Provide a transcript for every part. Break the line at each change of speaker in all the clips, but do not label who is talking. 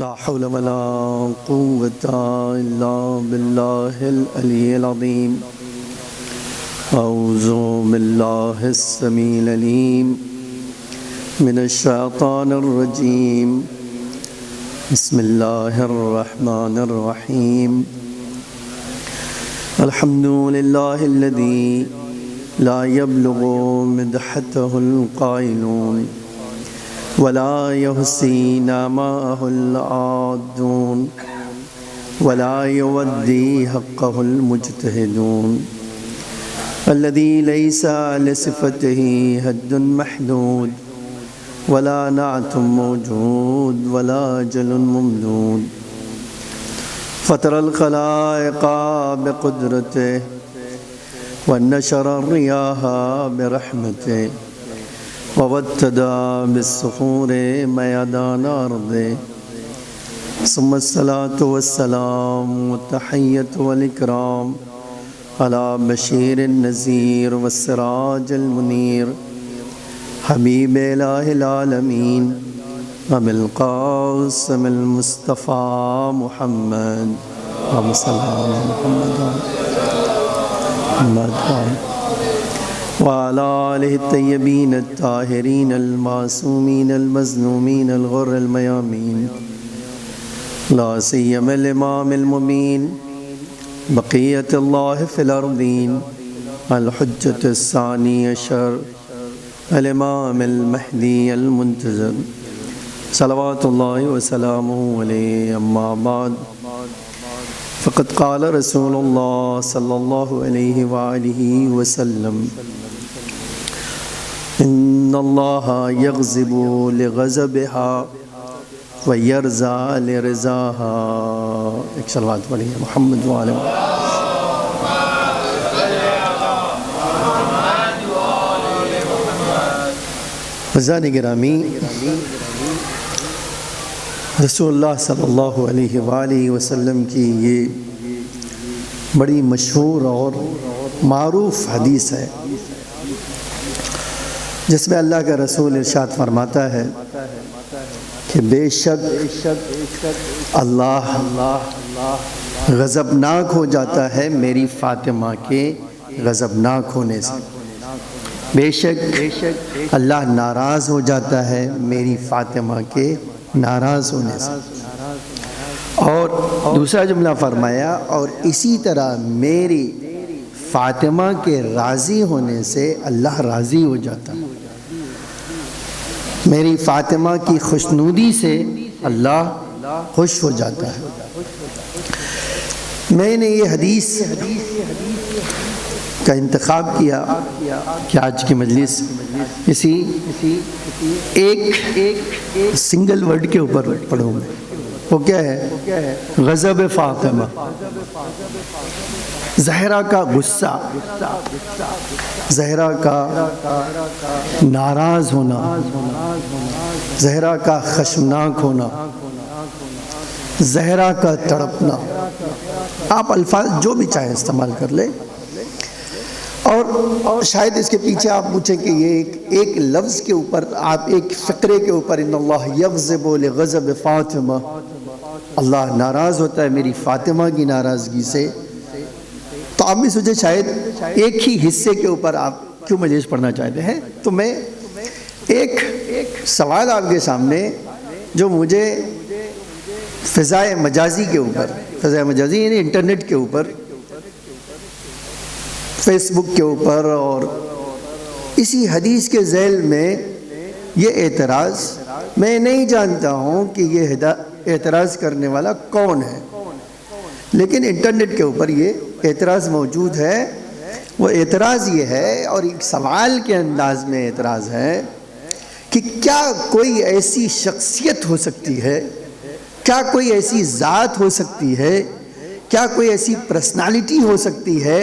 لا حول ولا قوة إلا بالله العلي العظيم. أعوذ بالله السميع العليم من الشيطان الرجيم. بسم الله الرحمن الرحيم. الحمد لله الذي لا يبلغ مدحته القائلون ولا يحصي نعماءه العادون ولا يودي حقه المجتهدون الذي ليس لصفته حد محدود ولا نعت موجود ولا أجل ممدود. فطر الخلائق بقدرته ونشر الرياح برحمته وابتدى بالصخور ميدان أرضه. ثم الصلاة والسلام والتحية والإكرام على بشير النذير والسراج المنير حبيب إله العالمين أبي القاسم المصطفى محمد. اللهم صل على محمد وعلى آله الطيبين الطاهرين المعصومين المظلومين الغر الميامين، لا سيما الإمام المبين بقية الله في الأرضين الحجة الثاني عشر الإمام المهدي المنتظر صلوات الله وسلامه عليه. أما بعد، فقد قال رسول الله صلى الله عليه وآله وسلم: إن الله يغضب لغضبها ويرضى لرضاها. ایک صلوات پڑھیے محمد وعلى عزیزان گرامی، رسول اللہ صلی اللہ علیہ وآلہ وسلم کی یہ بڑی مشہور اور معروف حدیث ہے جس میں اللہ کا رسول ارشاد فرماتا ہے کہ بے شک اللہ غضبناک ہو جاتا ہے میری فاطمہ کے غضبناک ہونے سے. بے شک اللہ ناراض ہو جاتا ہے میری فاطمہ کے ناراض ہونے سے. اور دوسرا جملہ فرمایا، اور اسی طرح میری فاطمہ کے راضی ہونے سے اللہ راضی ہو جاتا ہے. میری فاطمہ کی خوشنودی سے اللہ خوش ہو جاتا ہے. میں نے یہ حدیث کا انتخاب کیا کہ آج کی مجلس اسی ایک سنگل ورڈ کے اوپر پڑھوں گا. وہ کیا ہے؟ غضب فاطمہ. زہرا کا غصہ، زہرا کا ناراض ہونا، زہرا کا خشمناک ہونا، زہرا کا تڑپنا. آپ الفاظ جو بھی چاہیں استعمال کر لیں. اور شاید اس کے پیچھے آپ پوچھیں کہ یہ ایک لفظ کے اوپر، آپ ایک فقرے کے اوپر ان اللہ یغضب لغضب فاطمہ، اللہ ناراض ہوتا ہے میری فاطمہ کی ناراضگی سے. تو آپ بھی سوچے شاید ایک ہی حصے کے اوپر آپ کیوں مجلس پڑھنا چاہتے ہیں. تو میں ایک سوال آپ کے سامنے جو مجھے فضائے مجازی کے اوپر، فضائے مجازی یعنی انٹرنیٹ کے اوپر، فیس بک کے اوپر اور اسی حدیث کے ذیل میں یہ اعتراض، میں نہیں جانتا ہوں کہ یہ اعتراض کرنے والا کون ہے، لیکن انٹرنیٹ کے اوپر یہ اعتراض موجود ہے. وہ اعتراض یہ ہے، اور ایک سوال کے انداز میں اعتراض ہے، کہ کیا کوئی ایسی شخصیت ہو سکتی ہے، کیا کوئی ایسی ذات ہو سکتی ہے، کیا کوئی ایسی پرسنالٹی ہو سکتی ہے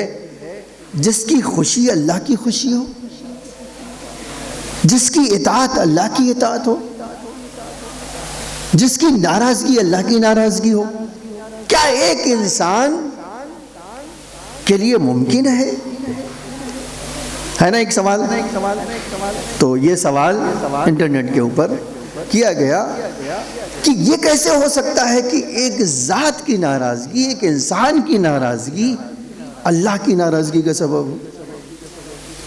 جس کی خوشی اللہ کی خوشی ہو، جس کی اطاعت اللہ کی اطاعت ہو، جس کی ناراضگی اللہ کی ناراضگی ہو؟ کیا ایک انسان کے لیے ممکن ہے نا ایک سوال؟ تو یہ سوال انٹرنیٹ کے اوپر کیا گیا کہ یہ کیسے ہو سکتا ہے کہ ایک ذات کی ناراضگی، ایک انسان کی ناراضگی اللہ کی ناراضگی کا سبب ہو،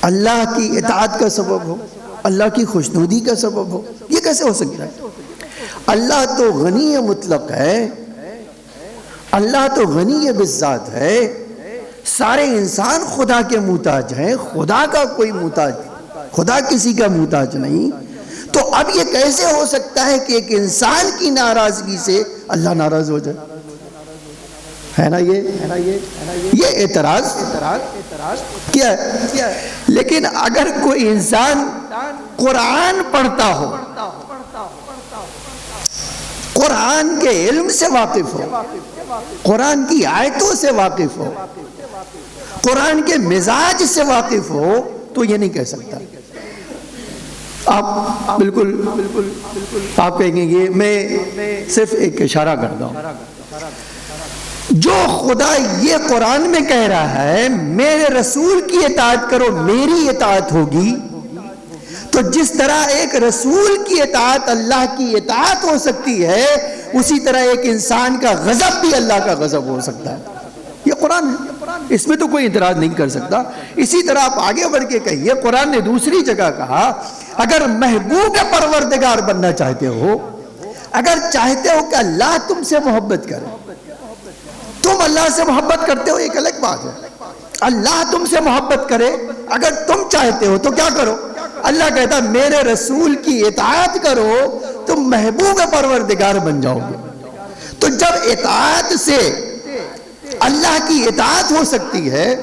اللہ کی اطاعت کا سبب ہو، اللہ کی خوشنودی کا سبب ہو؟ یہ کیسے ہو سکتا ہے؟ اللہ تو غنی مطلق ہے، اللہ تو غنی بالذات ہے، سارے انسان خدا کے محتاج ہیں، خدا کا کوئی محتاج، خدا کسی کا محتاج نہیں۔ تو اب یہ کیسے ہو سکتا ہے کہ ایک انسان کی ناراضگی سے اللہ ناراض ہو جائے؟ ہے نا یہ اعتراض کیا ہے؟ لیکن اگر کوئی انسان قرآن پڑھتا ہو، قرآن کے علم سے واقف ہو، قرآن کی آیتوں سے واقف ہو، قرآن کے مزاج سے واقف ہو، تو یہ نہیں کہہ سکتا۔ آپ بالکل آپ کہیں گے میں صرف ایک اشارہ کرتا ہوں، جو خدا یہ قرآن میں کہہ رہا ہے میرے رسول کی اطاعت کرو میری اطاعت ہوگی، تو جس طرح ایک رسول کی اطاعت اللہ کی اطاعت ہو سکتی ہے، اسی طرح ایک انسان کا غضب بھی اللہ کا غضب ہو سکتا ہے۔ یہ قرآن ہے، اس میں تو کوئی اعتراض نہیں کر سکتا۔ اسی طرح آپ آگے بڑھ کے کہیے، قرآن نے دوسری جگہ کہا اگر محبوب پروردگار بننا چاہتے ہو، اگر چاہتے ہو کہ اللہ تم سے محبت کرے، تم اللہ سے محبت کرتے ہو ایک الگ بات ہے، اللہ تم سے محبت کرے اگر تم چاہتے ہو تو کیا کرو؟ اللہ کہتا میرے رسول کی اطاعت کرو، تم محبوب پروردگار بن جاؤ گے۔ تو جب اطاعت سے اللہ کی اطاعت ہو سکتی ہے،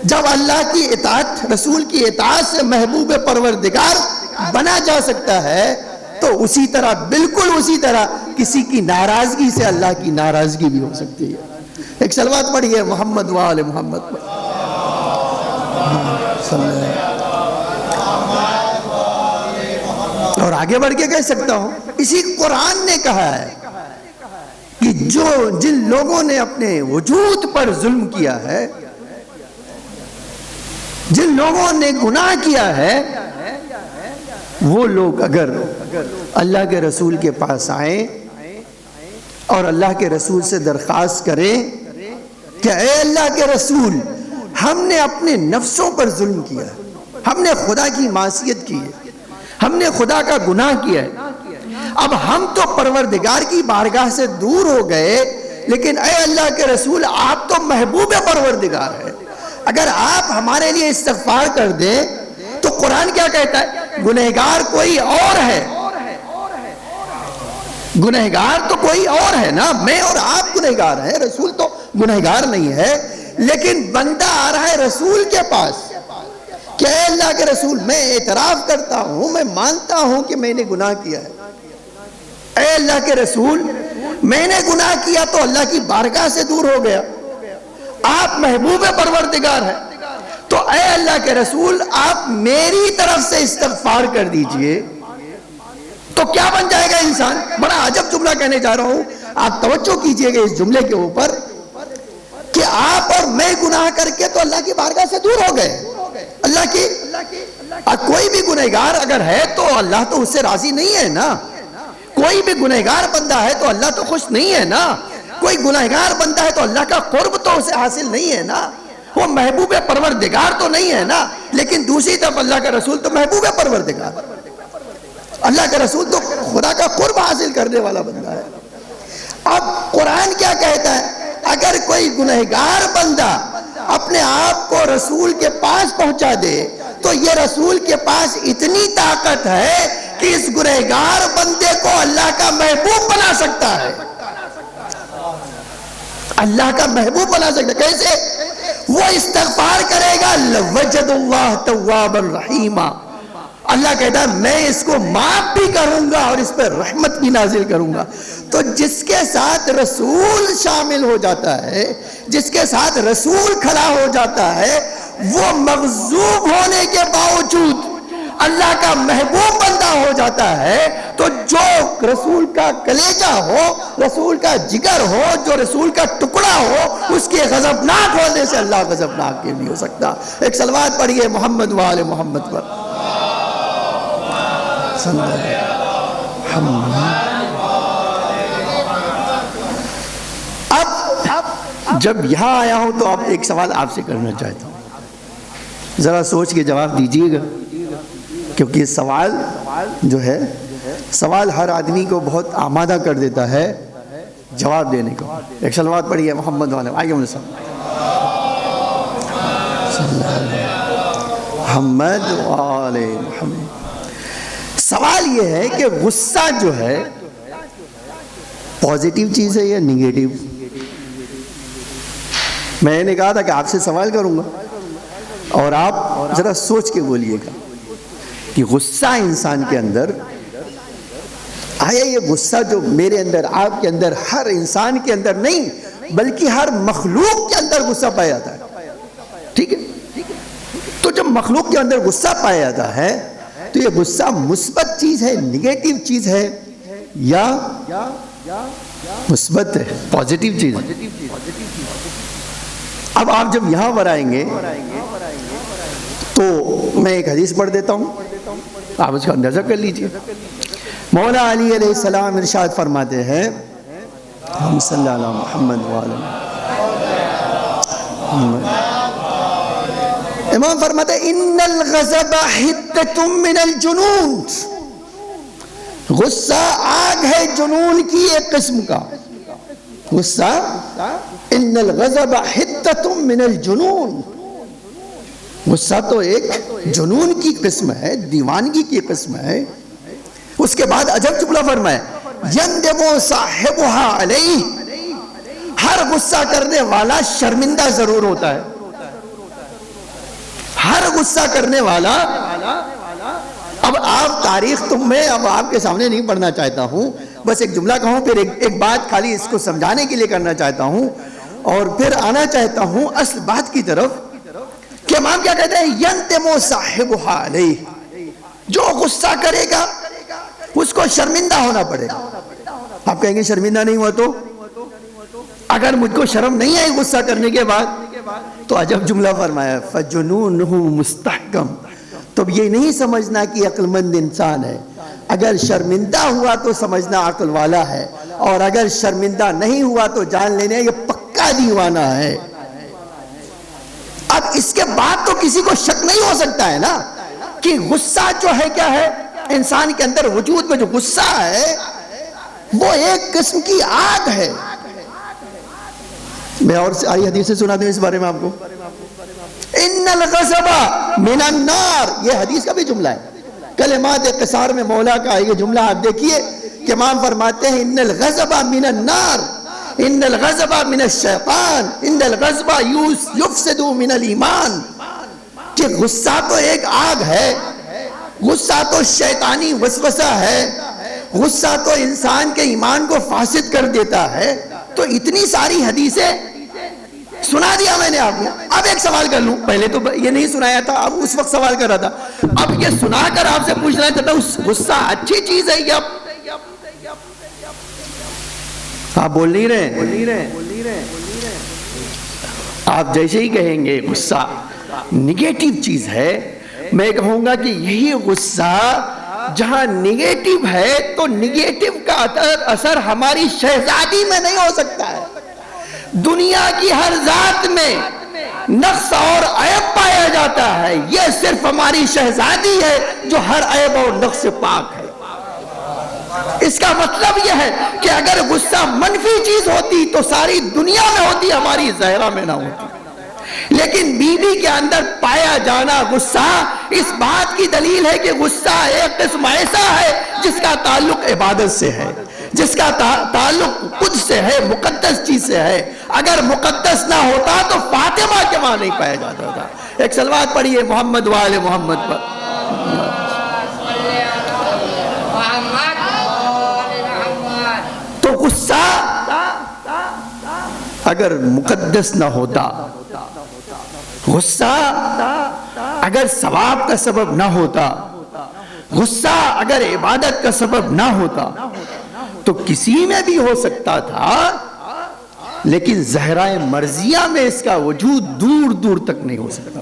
جب اللہ کی اطاعت، رسول کی اطاعت سے محبوب پروردگار بنا جا سکتا ہے، تو اسی طرح بالکل اسی طرح کسی کی ناراضگی سے اللہ کی ناراضگی بھی ہو سکتی ہے۔ ایک صلوات پڑھیے محمد وآل محمد پر۔ اور آگے بڑھ کے کہہ سکتا ہوں، اسی قرآن نے کہا ہے کہ جن لوگوں نے اپنے وجود پر ظلم کیا ہے، جن لوگوں نے گناہ کیا ہے، وہ لوگ اگر اللہ کے رسول کے پاس آئیں اور اللہ کے رسول سے درخواست کریں کہ اے اللہ کے رسول، ہم نے اپنے نفسوں پر ظلم کیا ہے، ہم نے خدا کی معصیت کی ہے، ہم نے خدا کا گناہ کیا ہے، اب ہم تو پروردگار کی بارگاہ سے دور ہو گئے، لیکن اے اللہ کے رسول آپ تو محبوب پروردگار ہیں، اگر آپ ہمارے لیے استغفار کر دیں تو قرآن کیا کہتا ہے؟ گنہگار کوئی اور ہے، گنہگار تو کوئی اور ہے نا، میں اور آپ گنہگار ہیں، رسول تو گنہگار نہیں ہے، لیکن بندہ آ رہا ہے رسول کے پاس کہ اے اللہ کے رسول میں اعتراف کرتا ہوں، میں مانتا ہوں کہ میں نے گناہ کیا ہے، اے اللہ کے رسول میں نے گناہ کیا تو اللہ کی بارگاہ سے دور ہو گیا، آپ محبوب پروردگار ہیں، تو اے اللہ کے رسول آپ میری طرف سے استغفار کر دیجئے، تو کیا بن جائے گا انسان؟ بڑا عجب جملہ کہنے جا رہا ہوں، آپ توجہ کیجئے گا اس جملے کے اوپر کہ آپ اور میں گناہ کر کے تو اللہ کی بارگاہ سے دور ہو گئے، اللہ کی کوئی بھی گنہگار اگر ہے تو اللہ تو اس سے راضی نہیں ہے نا، کوئی بھی گنہگار بندہ ہے تو اللہ تو خوش نہیں ہے نا، کوئی گنہگار بندہ ہے تو اللہ کا قرب تو اسے حاصل نہیں ہے نا، وہ محبوب پروردگار تو نہیں ہے نا، لیکن دوسری طرف اللہ کا رسول تو محبوب پروردگار، اللہ کا رسول تو خدا کا قرب حاصل کرنے والا بندہ ہے۔ اب قرآن کیا کہتا ہے؟ اگر کوئی گنہگار بندہ اپنے آپ کو رسول کے پاس پہنچا دے تو یہ رسول کے پاس اتنی طاقت ہے کہ اس گنہگار بندے کو اللہ کا محبوب بنا سکتا ہے، اللہ کا محبوب بنا سکتا ہے۔ کیسے؟ وہ استغفار کرے گا وجد اللہ توابا رحیما، اللہ کہتا ہے میں اس کو معاف بھی کروں گا اور اس پر رحمت بھی نازل کروں گا۔ تو جس کے ساتھ رسول شامل ہو جاتا ہے، جس کے ساتھ رسول کھڑا ہو جاتا ہے، وہ مغضوب ہونے کے باوجود اللہ کا محبوب بندہ ہو جاتا ہے، تو جو رسول کا کلیجہ ہو، رسول کا جگر ہو، جو رسول کا ٹکڑا ہو، اس کے غضبناک ہونے سے اللہ غضبناک کے نہیں ہو سکتا۔ ایک صلوات پڑھیے محمد وآل محمد پر۔ اب جب یہاں آیا ہوں تو اب ایک سوال آپ سے کرنا چاہتا ہوں، ذرا سوچ کے جواب دیجیے گا، کیونکہ سوال جو ہے، سوال ہر آدمی کو بہت آمادہ کر دیتا ہے جواب دینے کو۔ ایک صلوات پڑھیے محمد والے آئیے محمد والے محمد۔ سوال یہ ہے کہ غصہ جو ہے پازیٹیو چیز ہے یا نگیٹیو؟ میں نے کہا تھا کہ آپ سے سوال کروں گا اور آپ ذرا سوچ کے بولیے گا کہ غصہ انسان کے اندر آیا، یہ غصہ جو میرے اندر، آپ کے اندر، ہر انسان کے اندر نہیں بلکہ ہر مخلوق کے اندر غصہ پایا جاتا ہے، ٹھیک ہے؟ تو جب مخلوق کے اندر غصہ پایا جاتا ہے تو یہ غصہ مثبت چیز ہے، نگیٹیو چیز ہے یا مثبت ہے، پازیٹیو چیز ہے؟ اب آپ جب یہاں پر آئیں گے تو میں ایک حدیث پڑھ دیتا ہوں، آپ اس کا اندازہ کر لیجئے۔ مولا علی علیہ السلام ارشاد فرماتے ہیں، ہم صلی اللہ علیہ محمد وعلی محمد، امام فرماتے ہیں ان الغضب حدۃ من الجنون، غصہ آگ ہے جنون کی ایک قسم کا، غصہ ان الغضب حدۃ من الجنون، غصہ تو ایک جنون کی قسم ہے، دیوانگی کی قسم ہے۔ اس کے بعد عجب جملہ فرمائے، یندم صاحبها علیہ، ہر غصہ کرنے والا شرمندہ ضرور ہوتا ہے، ہر غصہ کرنے والا۔ اب آپ تاریخ تو میں اب آپ کے سامنے نہیں پڑھنا چاہتا ہوں، بس ایک جملہ کہوں پھر ایک بات خالی اس کو سمجھانے کے لیے کرنا چاہتا ہوں اور پھر آنا چاہتا ہوں اصل بات کی طرف کہ امام کیا کہتے ہیں، ینتم صاحبها علیہ، جو غصہ کرے گا اس کو شرمندہ ہونا پڑے گا۔ آپ کہیں گے شرمندہ نہیں ہوا تو؟ اگر مجھ کو شرم نہیں آئی غصہ کرنے کے بعد تو عجب جملہ فرمایا، فَجُنُونُهُ مُسْتَحْكَمْ، تو یہ نہیں سمجھنا کہ عقل مند انسان ہے، اگر شرمندہ ہوا تو سمجھنا عقل والا ہے، اور اگر شرمندہ نہیں ہوا تو جان لینے یہ پکا دیوانہ ہے۔ اب اس کے بعد تو کسی کو شک نہیں ہو سکتا ہے نا کہ غصہ جو ہے کیا ہے، انسان کے اندر وجود میں جو غصہ ہے وہ ایک قسم کی آگ ہے۔ میں اور آئی حدیث سے سنا دوں اس بارے میں آپ کو، ان الغضب من النار، یہ حدیث کا بھی جملہ ہے، کلمات قصار میں مولا کا یہ جملہ آپ دیکھیے کہ امام فرماتے ہیں ان الغضب من النار، ان الغضب من الشیطان، ان الغضب یفسد من الایمان، کہ غصہ تو ایک آگ ہے، غصہ تو شیطانی وسوسہ ہے، غصہ تو انسان کے ایمان کو فاسد کر دیتا ہے۔ تو اتنی ساری حدیثیں سنا دیا میں نے آپ کو، اب ایک سوال کر لوں، پہلے تو یہ نہیں سنایا تھا، اب اس وقت سوال کر رہا تھا، اب یہ سنا کر آپ سے پوچھنا چاہتا ہوں غصہ اچھی چیز ہے یا؟ آپ بول نہیں رہے، آپ جیسے ہی کہیں گے غصہ نگیٹو چیز ہے، میں کہوں گا کہ یہی غصہ جہاں نگیٹو ہے تو نگیٹو کا اثر ہماری شہزادی میں نہیں ہو سکتا ہے۔ دنیا کی ہر ذات میں نقص اور عیب پایا جاتا ہے، یہ صرف ہماری شہزادی ہے جو ہر عیب اور نقص سے پاک ہے۔ اس کا مطلب یہ ہے کہ اگر غصہ منفی چیز ہوتی تو ساری دنیا میں ہوتی، ہماری زہرا میں نہ ہوتی، لیکن بی بی کے اندر پایا جانا غصہ اس بات کی دلیل ہے کہ غصہ ایک قسم ایسا ہے جس کا تعلق عبادت سے ہے، جس کا تعلق قدس سے ہے، مقدس چیز سے ہے۔ اگر مقدس نہ ہوتا تو فاطمہ کے وہاں نہیں پایا جاتا تھا۔ ایک صلوات پڑھیے محمد وآل محمد پر۔ تو غصہ اگر مقدس نہ ہوتا، غصہ اگر ثواب کا سبب نہ ہوتا، غصہ اگر عبادت کا سبب نہ ہوتا تو کسی میں بھی ہو سکتا تھا، لیکن زہرائے مرضیہ میں اس کا وجود دور دور تک نہیں ہو سکتا۔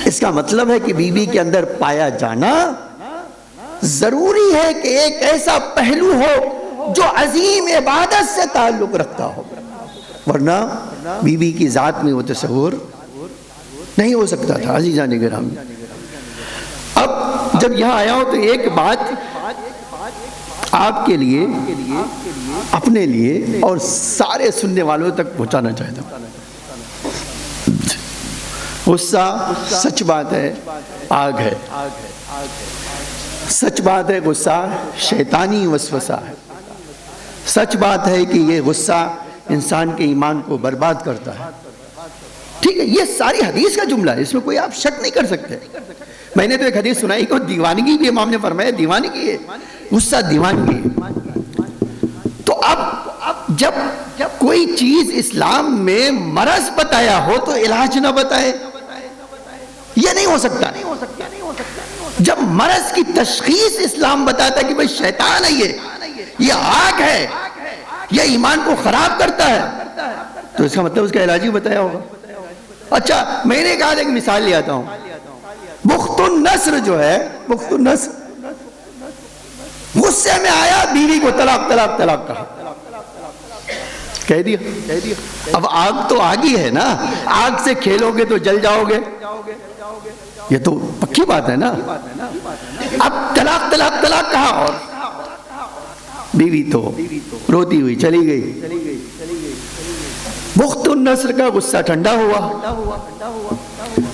اس کا مطلب ہے کہ بی بی کے اندر پایا جانا ضروری ہے کہ ایک ایسا پہلو ہو جو عظیم عبادت سے تعلق رکھتا ہو، ورنہ بیوی کی ذات میں وہ تصور نہیں ہو سکتا تھا۔ عزیزان گرامی، اب جب یہاں آیا ہوں تو ایک بات آپ کے لیے، اپنے لیے اور سارے سننے والوں تک پہنچانا چاہتا ہوں۔ غصہ سچ بات ہے آگ ہے، سچ بات ہے غصہ شیطانی وسوسہ ہے، سچ بات ہے کہ یہ غصہ انسان کے ایمان کو برباد کرتا ہے۔ ٹھیک ہے، یہ ساری حدیث کا جملہ ہے، اس میں کوئی آپ شک نہیں کر سکتے۔ میں نے تو ایک حدیث سنائی کہ دیوانگی بھی امام نے فرمایا دیوانگی ہے، غصہ دیوانگی ہے۔ تو اب جب کوئی چیز اسلام میں مرض بتایا ہو تو علاج نہ بتائے، یہ نہیں ہو سکتا۔ جب مرض کی تشخیص اسلام بتاتا ہے کہ بھئی شیطان ہے، یہ آگ ہے، یہ ایمان کو خراب کرتا ہے، تو اس کا مطلب اس کا علاج ہی بتایا ہوگا۔ اچھا، میں نے کہا ایک مثال لے آتا ہوں۔ بخت النصر جو ہے، بخت النصر غصے میں آیا، بیوی کو طلاق طلاق طلاق کہا، کہہ دیا۔ اب آگ تو آگ ہی ہے نا، آگ سے کھیلو گے تو جل جاؤ گے، یہ تو پکی بات ہے نا۔ اب طلاق طلاق طلاق کہا اور بیوی تو روتی ہوئی چلی گئی۔ بخت النصر کا غصہ ٹھنڈا ہوا،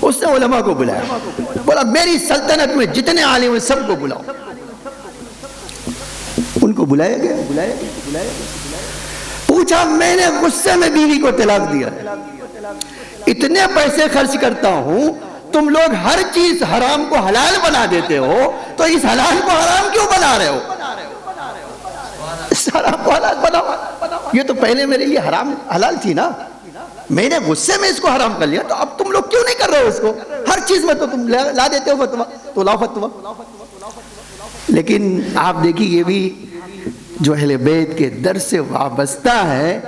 اس نے علماء کو بلایا، بولا میری سلطنت میں جتنے عالم ہیں سب کو بلاؤ۔ ان کو بلایا گیا، پوچھا میں نے غصے میں بیوی کو طلاق دیا، اتنے پیسے خرچ کرتا ہوں، تم لوگ ہر چیز حرام کو حلال بنا دیتے ہو، تو اس حلال کو حرام کیوں بنا رہے ہو؟ اس حرام کو حلال بناؤ، یہ تو پہلے میرے لیے حرام حلال تھی نا، میں نے غصے میں اس کو حرام کر لیا، تو اب تم لوگ کیوں نہیں کر رہے ہو اس کو؟ ہر چیز میں تو تم لا دیتے ہو فتویٰ، تو لاؤ فتویٰ۔ لیکن آپ دیکھیے یہ بھی جو اہل بیت کے در سے وابستہ ہے،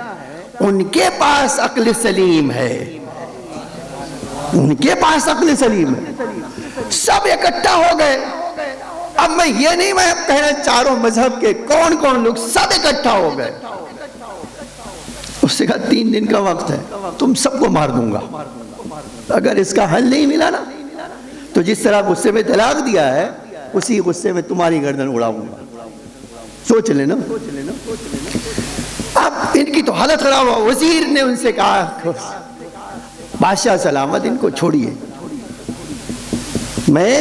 ان کے پاس عقل سلیم ہے، ان کے پاس عقل سلیم ہے، سب اکٹھا ہو گئے۔ اب میں یہ نہیں میں کہنا چاروں مذہب کے کون کون لوگ سب اکٹھا ہو گئے، اس سے کہا 3 دن کا وقت ہے، تم سب کو مار دوں گا، اگر اس کا حل نہیں ملا نا تو جس طرح غصے میں طلاق دیا ہے اسی غصے میں تمہاری گردن اڑاؤں گا۔ سوچ لینا۔ اب ان کی تو حالت خراب ہوا، وزیر نے ان سے کہا بادشاہ سلامت ان کو چھوڑیے، میں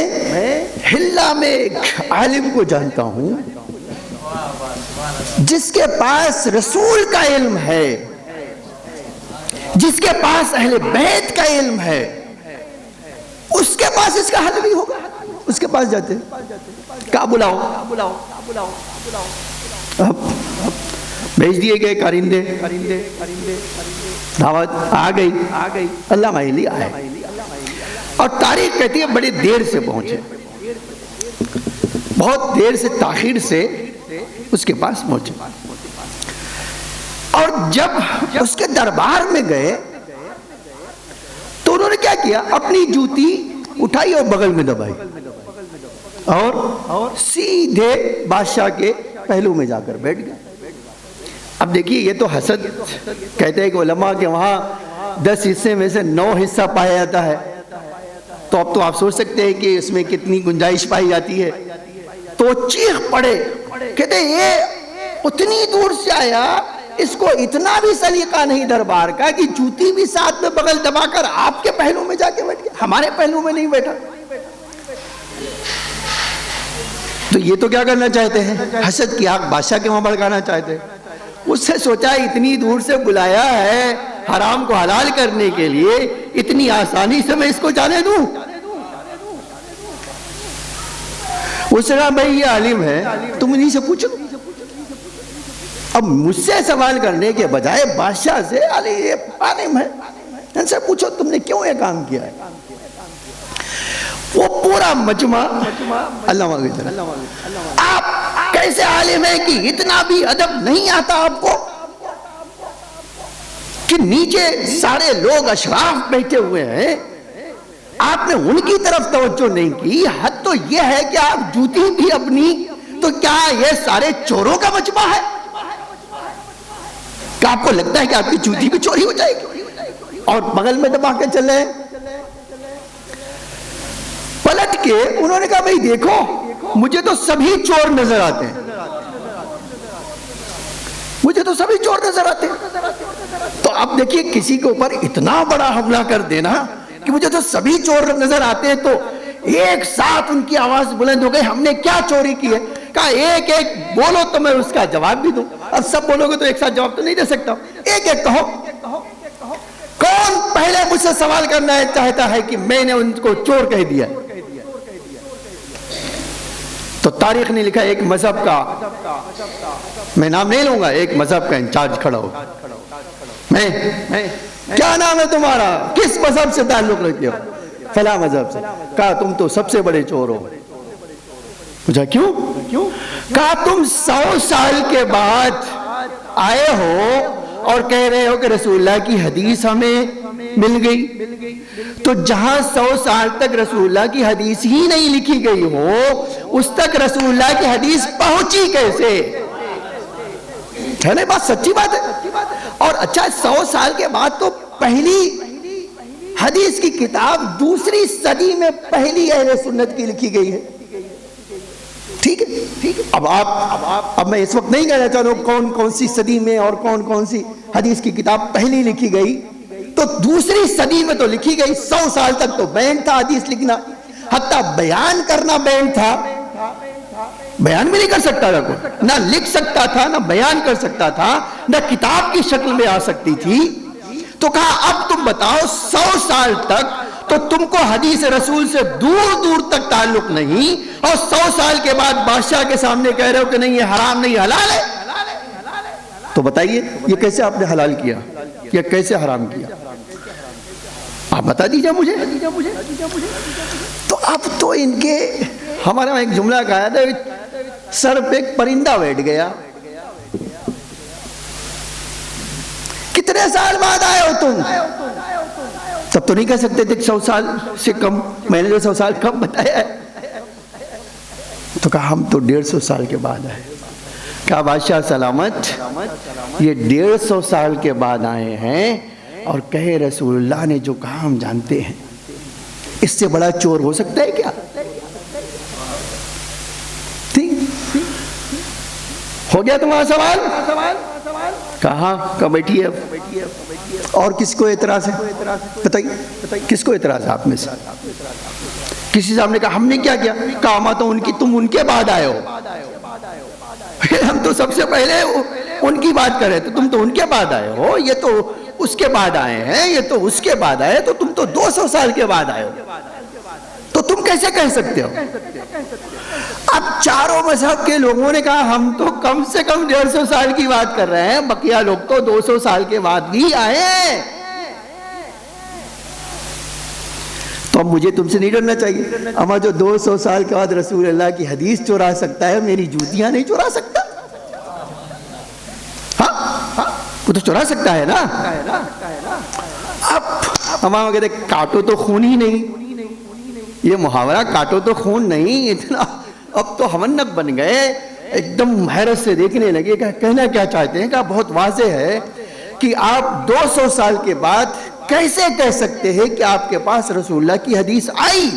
حلہ میں ایک عالم کو جانتا ہوں جس کے پاس رسول کا علم ہے، جس کے پاس اہل بیت کا علم ہے، اس کے پاس اس کا حل بھی ہوگا، اس کے پاس جاتے کہا بلاؤ۔ اب بھیج دیے گئے کارندے، دعوت آ گئی، علامہ علی آئے، اور تاریخ کہتی ہے بڑے دیر سے پہنچے، بہت دیر سے تاخیر سے اس کے پاس پہنچے، اور جب اس کے دربار میں گئے تو انہوں نے کیا کیا، اپنی جوتی اٹھائی اور بغل میں دبائی اور سیدھے بادشاہ کے پہلو میں جا کر بیٹھ گئے۔ اب دیکھیے یہ تو حسد، کہتے ہیں کہ علماء کے وہاں 10 حصے میں سے 9 حصہ پایا جاتا ہے، تو اب تو آپ سوچ سکتے ہیں کہ اس میں کتنی گنجائش پائی جاتی ہے۔ تو چیخ پڑے، کہتے ہیں یہ اتنی دور سے آیا، اس کو اتنا بھی سلیقہ نہیں دربار کا کہ جوتی بھی ساتھ میں بغل دبا کر آپ کے پہلو میں جا کے بیٹھ گیا، ہمارے پہلو میں نہیں بیٹھا۔ تو یہ تو کیا کرنا چاہتے ہیں، حسد کی آگ بادشاہ کے وہاں بھڑکانا چاہتے ہیں۔ اس سے سوچا اتنی دور سے بلایا ہے حرام کو حلال کرنے کے لیے، اتنی آسانی سے میں اس کو جانے دوں؟ اس نے کہا بھائی یہ عالم ہے، تم انہی سے پوچھو۔ اب مجھ سے سوال کرنے کے بجائے بادشاہ سے یہ عالم ہے، ان سے پوچھو تم نے کیوں یہ کام کیا ہے۔ وہ پورا مجمع آپ کیسے عالم ہے کہ اتنا بھی ادب نہیں آتا آپ کو کہ نیچے سارے لوگ اشراف بیٹھے ہوئے ہیں، آپ نے ان کی طرف توجہ نہیں کی، حد تو تو یہ ہے کہ آپ جوتی بھی اپنی، تو کیا یہ سارے چوروں کا مجمع ہے؟ کیا آپ کو لگتا ہے کہ آپ کی جوتی بھی چوری ہو جائے گی اور بغل میں دبا کے چلے؟ پلٹ کے انہوں نے کہا بھئی دیکھو مجھے تو سبھی چور نظر آتے ہیں، مجھے تو سبھی چور نظر آتے ہیں۔ تو اب دیکھیے کسی کے اوپر اتنا بڑا حملہ کر دینا کہ مجھے تو سبھی چور نظر آتے ہیں، تو ایک ساتھ ان کی آواز بلند ہو گئی، ہم نے کیا چوری کی ہے؟ کہا ایک ایک بولو تو میں اس کا جواب بھی دوں۔ اب سب بولو گے تو ایک ساتھ جواب تو نہیں دے سکتا، ایک ایک کہو۔ کون پہلے مجھ سے سوال کرنا چاہتا ہے کہ میں نے ان کو چور کہہ دیا؟ تو تاریخ نے لکھا ایک مذہب کا، میں نام نہیں لوں گا، ایک مذہب کا انچارج کھڑا ہو، میں کیا نام ہے تمہارا، کس مذہب سے تعلق رکھتے ہو؟ فلاں مذہب سے۔ کہا تم تو سب سے بڑے چور ہو۔ پوچھا کیوں؟ کہا تم 100 سال کے بعد آئے ہو اور کہہ رہے ہو کہ رسول اللہ کی حدیث ہمیں مل گئی، تو جہاں 100 سال تک رسول اللہ کی حدیث ہی نہیں لکھی گئی ہو اس تک رسول اللہ کی حدیث پہنچی کیسے؟ ہے نا بات، سچی بات ہے۔ اور اچھا 100 سال کے بعد تو پہلی حدیث کی کتاب 2 صدی میں پہلی اہل سنت کی لکھی گئی ہے، ٹھیک ہے۔ اب میں اس وقت نہیں کہنا چاہتا ہوں کون کون سی صدی میں اور کون کون سی حدیث کی کتاب پہلی لکھی گئی، تو 2 صدی میں تو لکھی گئی۔ 100 سال تک تو بین تھا حدیث لکھنا، حتیٰ بیان کرنا بین تھا، بیان بھی نہیں کر سکتا تھا کوئی، نہ لکھ سکتا تھا، نہ بیان کر سکتا تھا، نہ کتاب کی شکل میں آ سکتی تھی۔ تو کہا اب تم بتاؤ 100 سال تک تو تم کو حدیث رسول سے دور دور تک تعلق نہیں، اور 100 سال کے بعد بادشاہ کے سامنے کہہ رہے ہو کہ نہیں یہ حرام نہیں حلال ہے، تو بتائیے یہ کیسے آپ نے حلال کیا یا کیسے حرام کیا؟ آپ بتا دیجئے مجھے۔ تو اب تو ان کے، ہمارا ایک جملہ کہا تھا سر پہ ایک پرندہ بیٹھ گیا۔ کتنے سال بعد آئے ہو تم؟ تب تو نہیں کہہ سکتے تھے 100 سال سے کم، میں نے جو 100 سال کم بتایا ہے۔ تو کہا ہم تو 150 سال کے بعد آئے۔ کہا بادشاہ سلامت، یہ 150 سال کے بعد آئے ہیں اور کہے رسول اللہ نے جو کہا ہم جانتے ہیں، اس سے بڑا چور ہو سکتا ہے کیا؟ ہو گیا تمہارا سوال؟ کہاں بیٹھی ہے؟ اور کس کو اعتراض ہے؟ بتائیے کس کو اعتراض ہے آپ میں سے؟ کسی صاحب نے کہا ہم نے کیا کیا؟ کہا ماں تو تم ان کے بعد آئے ہو، ہم تو سب سے پہلے ان کی بات کر رہے تھے، تم تو ان کے بعد آئے ہو، یہ تو اس کے بعد آئے ہیں، یہ تو اس کے بعد آئے، تو تم تو 200 سال کے بعد آئے ہو، تو تم کیسے کہہ سکتے ہو؟ اب چاروں مذہب کے لوگوں نے کہا ہم تو کم سے کم 150 سال کی بات کر رہے ہیں، بقیہ لوگ تو 200 سال کے بعد بھی آئے ہیں۔ تو اب مجھے تم سے نہیں ڈرنا چاہیے، اما جو 200 سال کے بعد رسول اللہ کی حدیث چورا سکتا ہے میری جوتیاں نہیں چورا سکتا؟ ہاں وہ تو چورا سکتا ہے نا۔ اب اما کہتے کاٹو تو خون ہی نہیں، یہ محاورہ کاٹو تو خون نہیں، اتنا اب تو ہمنک بن گئے، ایک دم حیرت سے دیکھنے لگے کہ کہنا کیا چاہتے ہیں۔ کہ بہت واضح ہے کہ آپ 200 سال کے بعد کیسے کہہ سکتے ہیں کہ آپ کے پاس رسول اللہ کی حدیث آئی،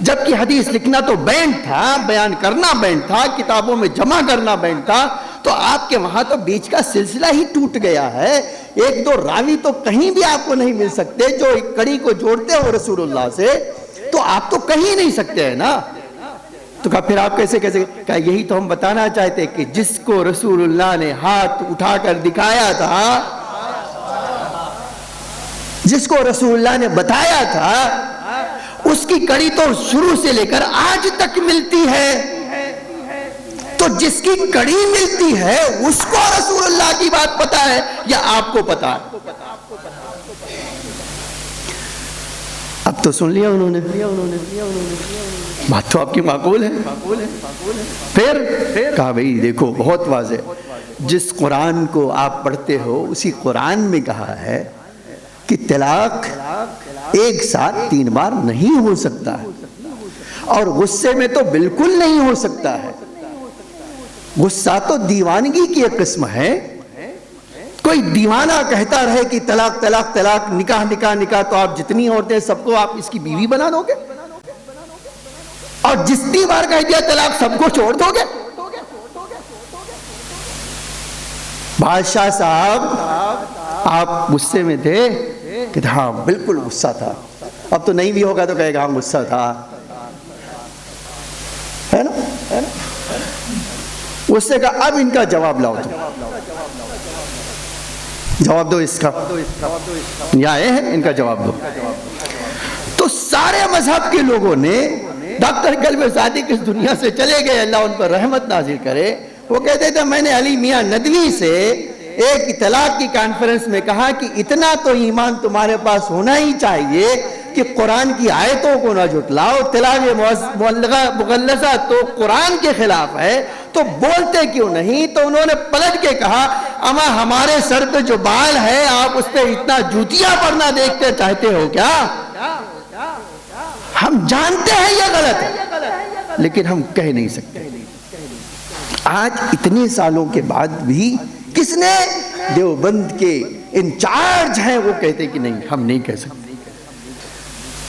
جبکہ حدیث لکھنا تو بین تھا، بیان کرنا بین تھا، کتابوں میں جمع کرنا بین تھا، تو آپ کے وہاں تو بیچ کا سلسلہ ہی ٹوٹ گیا ہے، 1-2 راوی تو کہیں بھی آپ کو نہیں مل سکتے جو ایک کڑی کو جوڑتے ہو رسول اللہ سے، تو آپ تو کہیں نہیں سکتے ہیں نا۔ تو کہا پھر آپ کیسے کہا یہی تو ہم بتانا چاہتے کہ جس کو رسول اللہ نے ہاتھ اٹھا کر دکھایا تھا، جس کو رسول اللہ نے بتایا تھا، اس کی کڑی تو شروع سے لے کر آج تک ملتی ہے، تو جس کی کڑی ملتی ہے اس کو رسول اللہ کی بات پتا ہے یا آپ کو پتا ہے؟ اب تو سن لیا انہوں نے، بات تو آپ کی معقول ہے۔ پھر کہا بھئی دیکھو بہت واضح، جس قرآن کو آپ پڑھتے ہو اسی قرآن میں کہا ہے کہ طلاق ایک ساتھ 3 بار نہیں ہو سکتا ہے، اور غصے میں تو بالکل نہیں ہو سکتا ہے. غصہ تو دیوانگی کی ایک قسم ہے. کوئی دیوانہ کہتا رہے کہ طلاق طلاق طلاق، نکاح نکاح نکاح، تو آپ جتنی عورتیں سب کو آپ اس کی بیوی بنا دو گے، اور جتنی بار کہہ دیا طلاق سب کو چھوڑ دو گے. بادشاہ صاحب آپ غصے میں تھے کہ ہاں بالکل غصہ تھا. اب تو نہیں بھی ہوگا تو کہے گا ہاں غصہ تھا، ہے نا. غصے کا اب ان کا جواب لاؤ، تو جواب دو اس کا. یہ آئے ہیں، ان کا جواب دو. تو سارے مذہب کے لوگوں نے، ڈاکٹر کلب صادق اس دنیا سے چلے گئے، اللہ ان پر رحمت نازل کرے، وہ کہتے تھے میں نے علی میاں ندوی سے ایک طلاق کی کانفرنس میں کہا کہ اتنا تو ایمان تمہارے پاس ہونا ہی چاہیے کہ قرآن کی آیتوں کو نہ جھٹلاؤ. طلاق مغلظہ تو قرآن کے خلاف ہے، تو بولتے کیوں نہیں؟ تو انہوں نے پلٹ کے کہا اما ہمارے سر پہ جو بال ہے آپ اس پہ اتنا جوتیاں پڑنا دیکھتے چاہتے ہو کیا؟ ہم جانتے ہیں یہ غلط ہے، لیکن ہم کہہ نہیں سکتے. آج اتنے سالوں کے بعد بھی کس نے؟ دیوبند کے انچارج ہیں، وہ کہتے کہ نہیں ہم نہیں کہہ سکتے.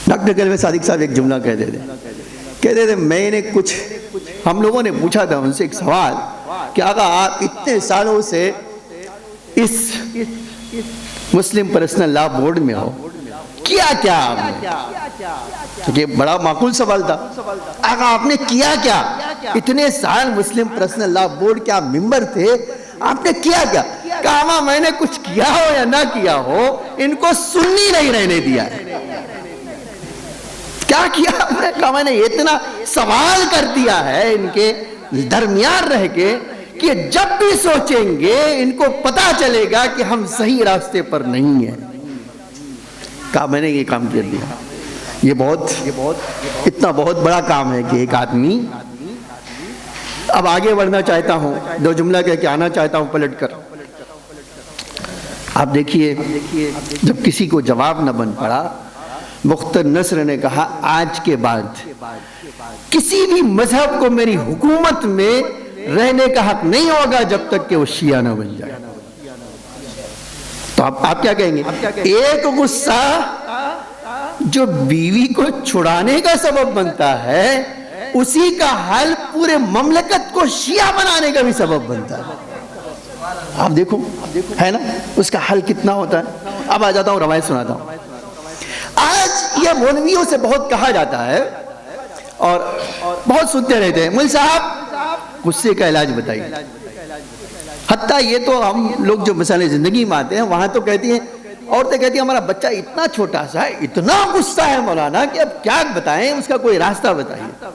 ڈاکٹر کلب صادق صاحب ایک جملہ کہتے تھے میں نے کچھ، ہم لوگوں نے پوچھا تھا ان سے ایک سوال کہ آقا آپ اتنے سالوں سے اس مسلم پرسنل لا بورڈ میں ہو، کیا کیا آپ نے؟ یہ بڑا معقول سوال تھا. آقا آپ نے کیا کیا؟ اتنے سال مسلم پرسنل لا بورڈ کے آپ ممبر تھے، آپ نے کیا کیا؟ کہا میں نے کچھ کیا ہو یا نہ کیا ہو، ان کو سنی نہیں رہنے دیا. کیا کیا آپ نے؟ کہا میں نے اتنا سوال کر دیا ہے ان کے درمیان رہ کے کہ جب بھی سوچیں گے ان کو پتا چلے گا کہ ہم صحیح راستے پر نہیں ہیں. کہا میں نے یہ کام کر دیا. یہ اتنا بہت بڑا کام ہے کہ ایک آدمی، اب آگے بڑھنا چاہتا ہوں، دو جملہ کہہ کے آنا چاہتا ہوں پلٹ کر. آپ دیکھیے جب کسی کو جواب نہ بن پڑا، مختار نصر نے کہا آج کے بعد کسی بھی مذہب کو میری حکومت میں رہنے کا حق نہیں ہوگا جب تک کہ وہ شیعہ نہ بن جائے. تو آپ کیا کہیں گے؟ ایک غصہ جو بیوی کو چھڑانے کا سبب بنتا ہے، اسی کا حل پورے مملکت کو شیعہ بنانے کا بھی سبب بنتا ہے. آپ دیکھو ہے نا اس کا حل کتنا ہوتا ہے. اب آ جاتا ہوں، روایت سناتا ہوں. آج یہ مولویوں سے بہت کہا جاتا ہے اور بہت سنتے رہتے ہیں، مول صاحب غصے کا علاج بتائیے. حتیٰ یہ تو ہم لوگ جو مثالیں زندگی میں آتے ہیں وہاں تو کہتی ہیں، عورتیں کہتی ہیں ہمارا بچہ اتنا چھوٹا سا ہے، اتنا غصہ ہے مولانا کہ اب کیا بتائیں، اس کا کوئی راستہ بتائیے.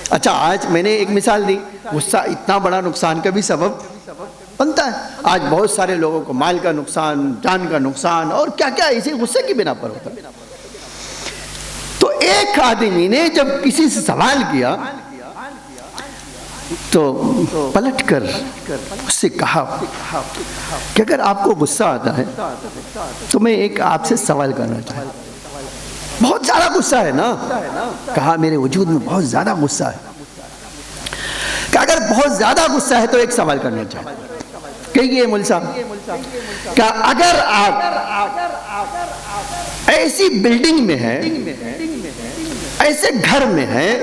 اچھا آج میں نے ایک مثال دی، غصہ اتنا بڑا نقصان کا بھی سبب بنتا ہے. آج بہت سارے لوگوں کو مال کا نقصان، جان کا نقصان اور کیا کیا اسی غصے کی بنا پر ہوتا ہے. تو ایک آدمی نے جب کسی سے سوال کیا تو پلٹ کر اس سے کہا کہ اگر آپ کو غصہ آتا ہے تو میں ایک آپ سے سوال کرنا چاہتا ہوں. بہت زیادہ غصہ ہے نا؟ کہا میرے وجود میں بہت زیادہ غصہ ہے. کہ اگر بہت زیادہ غصہ ہے تو ایک سوال کرنا چاہتا ہوں. کہیے مول صاحب، کہ اگر آپ ایسی بلڈنگ میں ہیں، ایسے گھر میں ہیں،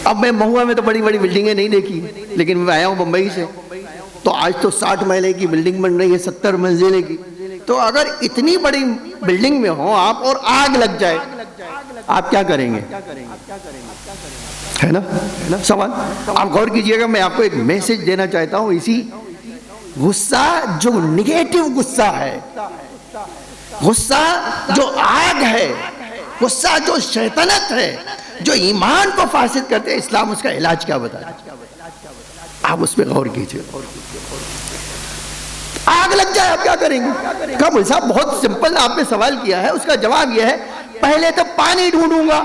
اب میں مہوا میں تو بڑی بڑی بلڈنگیں نہیں دیکھی لیکن میں آیا ہوں بمبئی سے، تو آج تو 60 محلے کی بلڈنگ بن رہی ہے، 70 منزلے کی. تو اگر اتنی بڑی بلڈنگ میں ہوں آپ اور آگ لگ جائے، آپ کیا کریں گے؟ ہے نا سوال. آپ غور کیجئے گا، میں آپ کو ایک میسج دینا چاہتا ہوں. اسی غصہ جو نگیٹو غصہ ہے، غصہ جو آگ ہے، غصہ جو شیطنت ہے، جو ایمان کو فاسد کرتے ہیں، اسلام اس کا علاج کیا بتاتا ہے؟ آپ اس پہ غور کیجئے. آگ لگ جائے آپ کیا کریں گے؟ کہا مول صاحب بہت سمپل آپ نے سوال کیا ہے، اس کا جواب یہ ہے پہلے تو پانی ڈھونڈوں گا.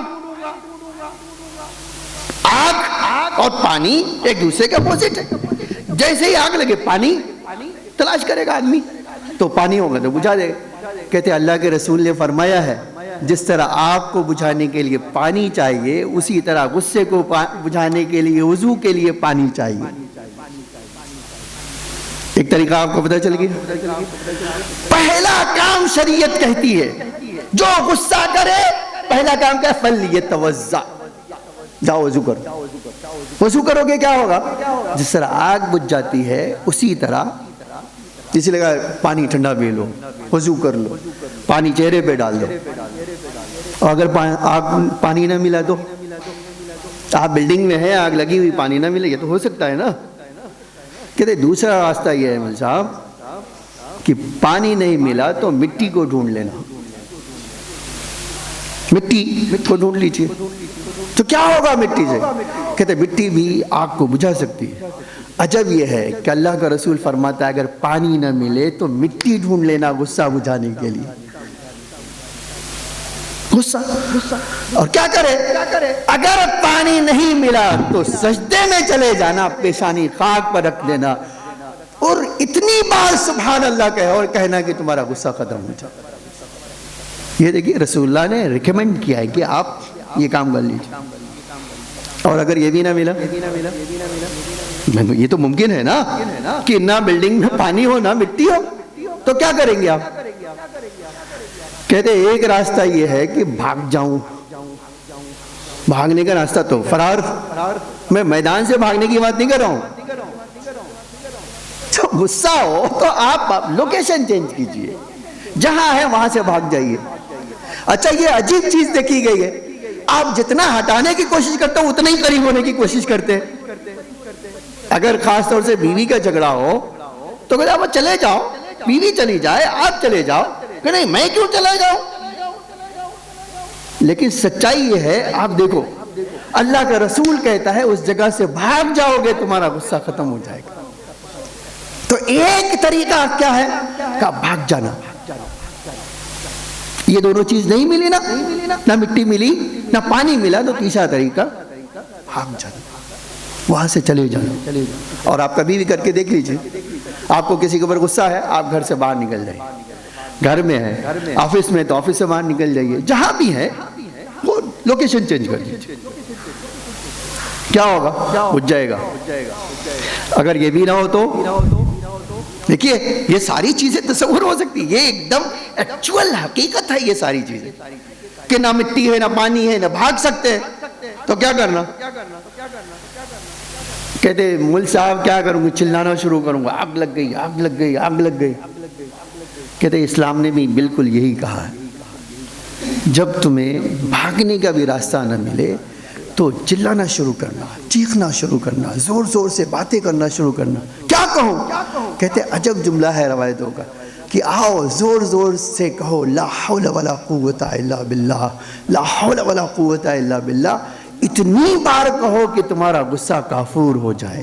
آگ اور پانی ایک دوسرے کے اپوزٹ ہے. جیسے ہی آگ لگے پانی تلاش کرے گا آدمی، تو پانی ہوگا تو بجھا دے گا. کہتے اللہ کے رسول نے فرمایا ہے جس طرح آگ کو بجھانے کے لیے پانی چاہیے، اسی طرح غصے کو بجھانے کے لیے وضو کے لیے پانی چاہیے۔ ایک طریقہ آپ کو پتہ چل گیا۔ پہلا کام شریعت کہتی ہے جو غصہ کرے، پہلا کام کیا ہے؟ فَلْيَتَوَضَّأْ، جاؤ وضو کرو۔ وضو کرو گے کیا ہوگا؟ جس طرح آگ بجھ جاتی ہے اسی طرح، اسی لگا پانی ٹھنڈا پی لو، وضو کر لو، پانی چہرے پہ ڈال دو۔ اور اگر پانی نہ ملا تو آپ بلڈنگ میں ہے، آگ لگی ہوئی، پانی نہ ملے، یہ تو ہو سکتا ہے نا۔ کہتے دوسرا راستہ یہ ہے مول صاحب کہ پانی نہیں ملا تو مٹی کو ڈھونڈ لینا، مٹی کو ڈھونڈ لیجیے۔ تو کیا ہوگا مٹی سے؟ کہتے مٹی بھی آگ کو بجھا سکتی ہے۔ عجب یہ ہے کہ اللہ کا رسول فرماتا ہے اگر پانی نہ ملے تو مٹی ڈھونڈ لینا غصہ بجھانے کے لیے۔ غصہ اور کیا کرے؟ اگر پانی نہیں ملا تو سجدے میں چلے جانا، پیشانی خاک پر رکھ دینا اور اتنی بار سبحان اللہ کہے اور کہنا کہ تمہارا غصہ ختم ہو جائے۔ یہ دیکھیے رسول اللہ نے ریکمینڈ کیا ہے کہ آپ یہ کام کر لیجیے۔ اور اگر یہ بھی نہ ملا، یہ تو ممکن ہے نا کہ نہ بلڈنگ میں پانی ہو نہ مٹی ہو، تو کیا کریں گے آپ؟ کہتے ایک راستہ یہ ہے کہ بھاگ جاؤں۔ بھاگنے کا راستہ تو فرار، میں میدان سے بھاگنے کی بات نہیں کر رہا ہوں۔ تو غصہ ہو تو آپ لوکیشن چینج کیجئے، جہاں ہے وہاں سے بھاگ جائیے۔ اچھا یہ عجیب چیز دیکھی گئی ہے، آپ جتنا ہٹانے کی کوشش کرتے ہو اتنا ہی قریب ہونے کی کوشش کرتے ہیں۔ اگر خاص طور سے بیوی کا جھگڑا ہو تو کہتے آپ چلے جاؤ، بیوی چلی جائے، آپ چلے جاؤ، کہ نہیں میں کیوں چلا جاؤں؟ لیکن سچائی یہ ہے، آپ دیکھو اللہ کا رسول کہتا ہے اس جگہ سے بھاگ جاؤ گے تمہارا غصہ ختم ہو جائے گا۔ تو ایک طریقہ کیا ہے کہ بھاگ جانا۔ یہ دونوں چیز نہیں ملی نا، نہ مٹی ملی نہ پانی ملا، تو تیسرا طریقہ بھاگ جانا، وہاں سے چلے جانا۔ اور آپ کبھی بھی کر کے دیکھ لیجئے، آپ کو کسی کے اوپر غصہ ہے، آپ گھر سے باہر نکل جائیے، گھر میں ہے، آفس میں تو آفس سے باہر نکل جائیے، جہاں بھی ہے وہ لوکیشن چینج کر دیجئے۔ کیا ہوگا؟ بجھ جائے گا۔ اگر یہ بھی نہ ہو تو دیکھیے یہ ساری چیزیں تصور ہو سکتی، یہ ایک دم ایکچول حقیقت ہے یہ ساری چیزیں، کہ نہ مٹی ہے نہ پانی ہے نہ بھاگ سکتے ہیں، تو کیا کرنا؟ کہتے مول صاحب کیا کروں گا؟ چلانا شروع کروں گا، آگ لگ گئی، آگ لگ گئی، آگ لگ گئی۔ کہتے اسلام نے بھی بالکل یہی کہا ہے، جب تمہیں بھاگنے کا بھی راستہ نہ ملے تو چلانا شروع کرنا، چیخنا شروع کرنا، زور زور سے باتیں کرنا شروع کرنا۔ کیا کہوں؟ کہتے عجب جملہ ہے روایتوں کا کہ آؤ زور زور سے کہو لا حول ولا قوت الا باللہ، لا حول ولا قوت الا باللہ، اتنی بار کہو کہ تمہارا غصہ کافور ہو جائے۔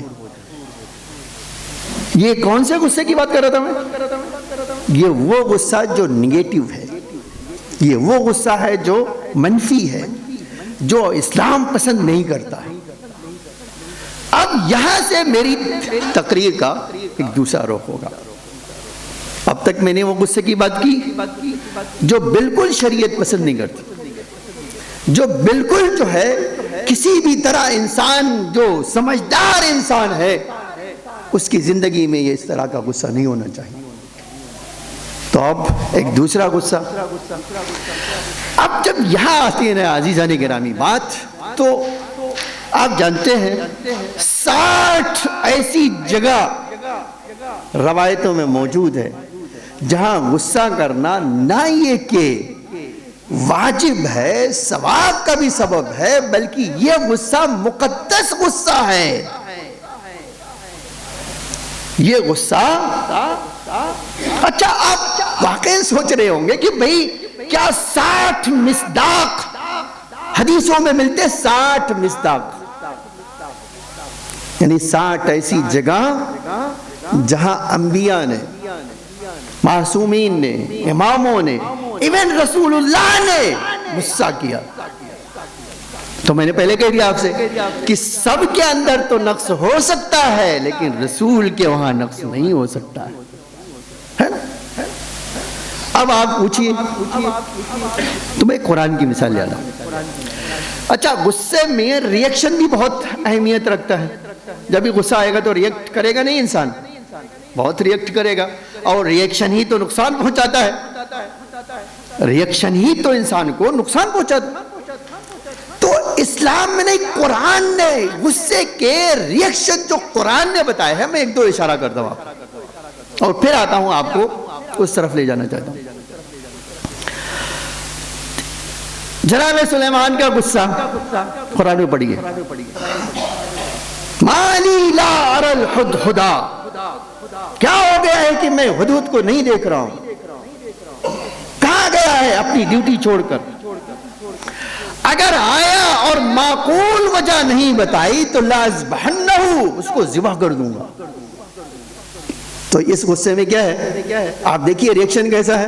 یہ کون سے غصے کی بات کر رہا تھا میں؟ یہ وہ غصہ جو نیگیٹو ہے، یہ وہ غصہ ہے جو منفی ہے، جو اسلام پسند نہیں کرتا ہے۔ اب یہاں سے میری تقریر کا ایک دوسرا رخ ہوگا۔ اب تک میں نے وہ غصے کی بات کی جو بالکل شریعت پسند نہیں کرتی، جو بالکل جو ہے کسی بھی طرح انسان جو سمجھدار انسان ہے اس کی زندگی میں یہ اس طرح کا غصہ نہیں ہونا چاہیے۔ تو اب ایک دوسرا غصہ، اب جب یہاں آتی ہے نا عزیزان گرامی بات، تو آپ جانتے ہیں 60 ایسی جگہ روایتوں میں موجود ہے جہاں غصہ کرنا نہ یہ کہ واجب ہے، ثواب کا بھی سبب ہے، بلکہ یہ غصہ مقدس غصہ ہے۔ یہ غصہ، اچھا آپ واقعی سوچ رہے ہوں گے کہ بھئی کیا 60 مصداق حدیثوں میں ملتے؟ 60 مصداق یعنی 60 ایسی جگہ جہاں انبیاء نے، معصومین نے، اماموں نے، ایون رسول اللہ نے غصہ کیا۔ تو میں نے پہلے کہہ دیا آپ سے کہ سب کے اندر تو نقص ہو سکتا ہے لیکن رسول کے وہاں نقص نہیں ہو سکتا ہے نا؟ اب آپ پوچھئے، تو میں قرآن کی مثال لے رہا ہوں۔ اچھا، غصے میں ریئیکشن بھی بہت اہمیت رکھتا ہے۔ جب بھی غصہ آئے گا تو ریئیکٹ کرے گا نہیں انسان، بہت ریئیکٹ کرے گا، اور ریئیکشن ہی تو نقصان پہنچاتا ہے، ریئیکشن ہی تو انسان کو نقصان پہنچاتا ہے۔ تو اسلام میں نہیں، قرآن نے غصے کے ریئیکشن جو قرآن نے بتائے ہیں، میں ایک دو اشارہ کرتا ہوں آپ، اور پھر آتا ہوں آپ کو اس طرف لے جانا چاہتا ہوں۔ جناب سلیمان کا غصہ قرآن میں پڑھیے، مالی لا اری الہدہدا، کیا ہو گیا ہے کہ میں حدود کو نہیں دیکھ رہا ہوں؟ کہاں گیا ہے اپنی ڈیوٹی چھوڑ کر؟ اگر آیا اور معقول وجہ نہیں بتائی تو لازبحنہ، اس کو ذبح کر دوں گا۔ تو اس غصے میں کیا ہے؟ آپ دیکھیے ریئیکشن کیسا ہے،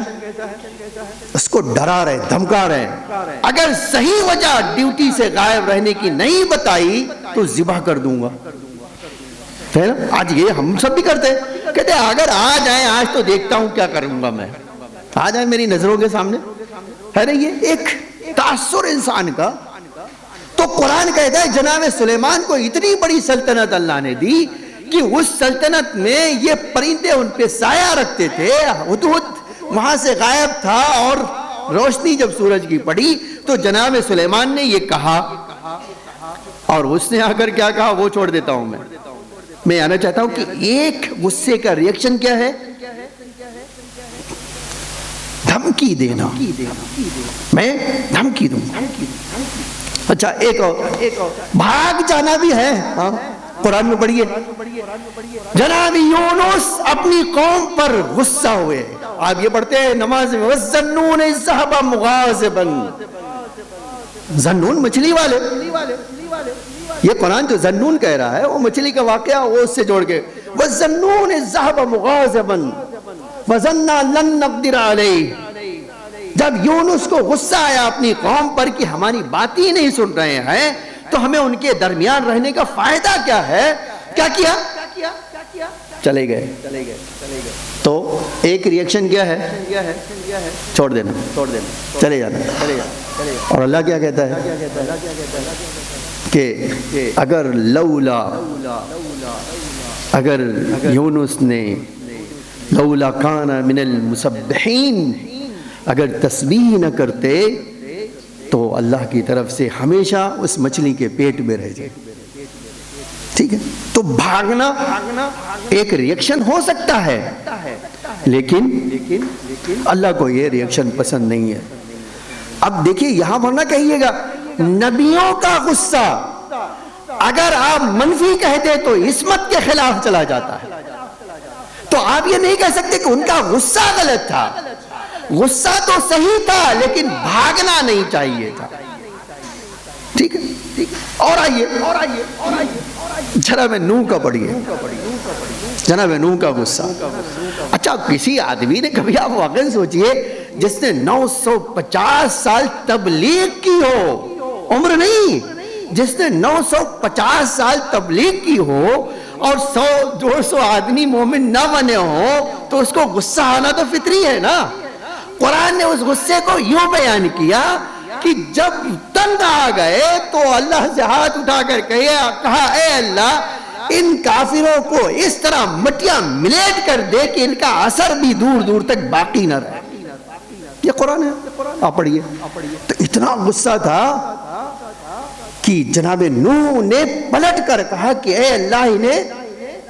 اس کو ڈرا رہے، دھمکا رہے ہیں۔ اگر صحیح وجہ ڈیوٹی سے غائب رہنے کی نہیں بتائی تو ذبح کر دوں گا۔ آج یہ ہم سب بھی کرتے ہیں، کہتے ہیں اگر آ جائیں آج تو دیکھتا ہوں کیا کروں گا، میں آ جائیں میری نظروں کے سامنے، ہے نا؟ یہ ایک تاثر انسان کا۔ تو قرآن کہتا ہے جناب سلیمان کو اتنی بڑی سلطنت اللہ نے دی کہ اس سلطنت میں یہ پرندے ان پہ سایہ رکھتے تھے، ہدہد وہاں سے غائب تھا، اور روشنی جب سورج کی پڑی تو جناب سلیمان نے یہ کہا، اور اس نے آ کر کیا کہا وہ چھوڑ دیتا ہوں میں آنا چاہتا ہوں کہ ایک غصے کا ریئیکشن کیا ہے؟ دھمکی دینا، میں دھمکی دوں۔ اچھا، ایک اور بھاگ جانا بھی ہے، قرآن میں پڑھیے، جناب یونس اپنی قوم پر غصہ ہوئے۔ آپ یہ پڑھتے ہیں نماز میں، وَالظَّنُّونِ إِذْ ذَهَبَ مُغَاضِبًا، ذنون مچھلی والے، یہ قرآن جو ذنون کہہ رہا ہے وہ مچھلی کا واقعہ وہ اس سے جوڑ کے، وَالظَّنُّونِ إِذْ ذَهَبَ مُغَاضِبًا وَظَنَّ لَن نَّقْدِرَ عَلَيْهِ، جب یونس کو غصہ آیا اپنی قوم پر کہ ہماری بات ہی نہیں سن رہے ہیں تو ہمیں ان کے درمیان رہنے کا فائدہ کیا ہے، کیا کیا؟ چلے گئے۔ تو ایک ریئیکشن کیا ہے؟ چھوڑ دینا، چلے جانا۔ اور اللہ کیا کہتا ہے کہ اگر یونس نے لولا کان من المسبحین، اگر تسبیح نہ کرتے تو اللہ کی طرف سے ہمیشہ اس مچھلی کے پیٹ میں رہ جائے۔ ٹھیک ہے، تو بھاگنا ایک ریئیکشن ہو سکتا ہے، لیکن اللہ کو یہ ریئیکشن پسند نہیں ہے۔ اب دیکھیے یہاں پر نہ کہیے گا نبیوں کا غصہ اگر آپ منفی کہتے تو عصمت کے خلاف چلا جاتا ہے، تو آپ یہ نہیں کہہ سکتے کہ ان کا غصہ غلط تھا، غصہ تو صحیح تھا لیکن بھاگنا نہیں چاہیے تھا۔ ٹھیک ہے، اور آئیے جناب نوح کا پڑھیے، جناب نوح کا غصہ۔ اچھا، کسی آدمی نے کبھی، آپ واقعی سوچئے، جس نے 950 سال تبلیغ کی ہو، عمر نہیں، جس نے 950 سال تبلیغ کی ہو اور 100-200 آدمی مومن نہ بنے ہو تو اس کو غصہ آنا تو فطری ہے نا۔ قرآن نے اس غصے کو یوں بیان کیا کہ جب تنگ آ گئے تو اللہ سے ہاتھ اٹھا کر کہا، اے اللہ ان کافروں کو اس طرح مٹیاں ملیٹ کر دے کہ ان کا اثر بھی دور دور تک باقی نہ رہے۔ یہ قرآن ہے، آپ پڑھیے۔ تو اتنا غصہ تھا کہ جناب نوح نے پلٹ کر کہا کہ اے اللہ انہیں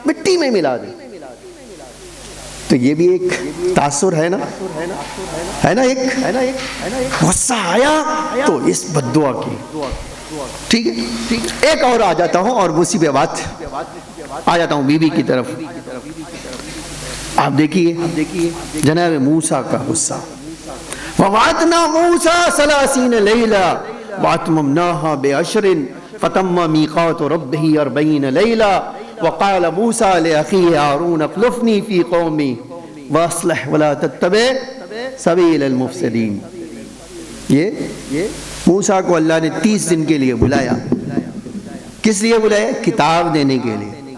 مٹی میں ملا دے۔ تو یہ بھی ایک تاثر ہے نا، ایک غصہ آیا تو اس بد دعا کی۔ ٹھیک ہے، ایک اور آ جاتا ہوں اور اسی پہ بات آ جاتا ہوں، بی بی کی طرف۔ آپ دیکھیے جناب موسیٰ کا غصہ، وَوَعَدْنَا مُوسَىٰ 30 لَيْلَةً وَأَتْمَمْنَاهَا بِعَشْرٍ فَتَمَّ مِيقَاتُ رَبِّهِ 40 لَيْلَةً وقال موسیٰ لأخیہ ہارون اخلفنی فی قومی واصلح ولا تتبع سبیل المفسدین۔ یہ موسیٰ کو اللہ نے 30 دن کے لیے بلایا۔ کس لیے بلایا؟ کتاب دینے کے لیے،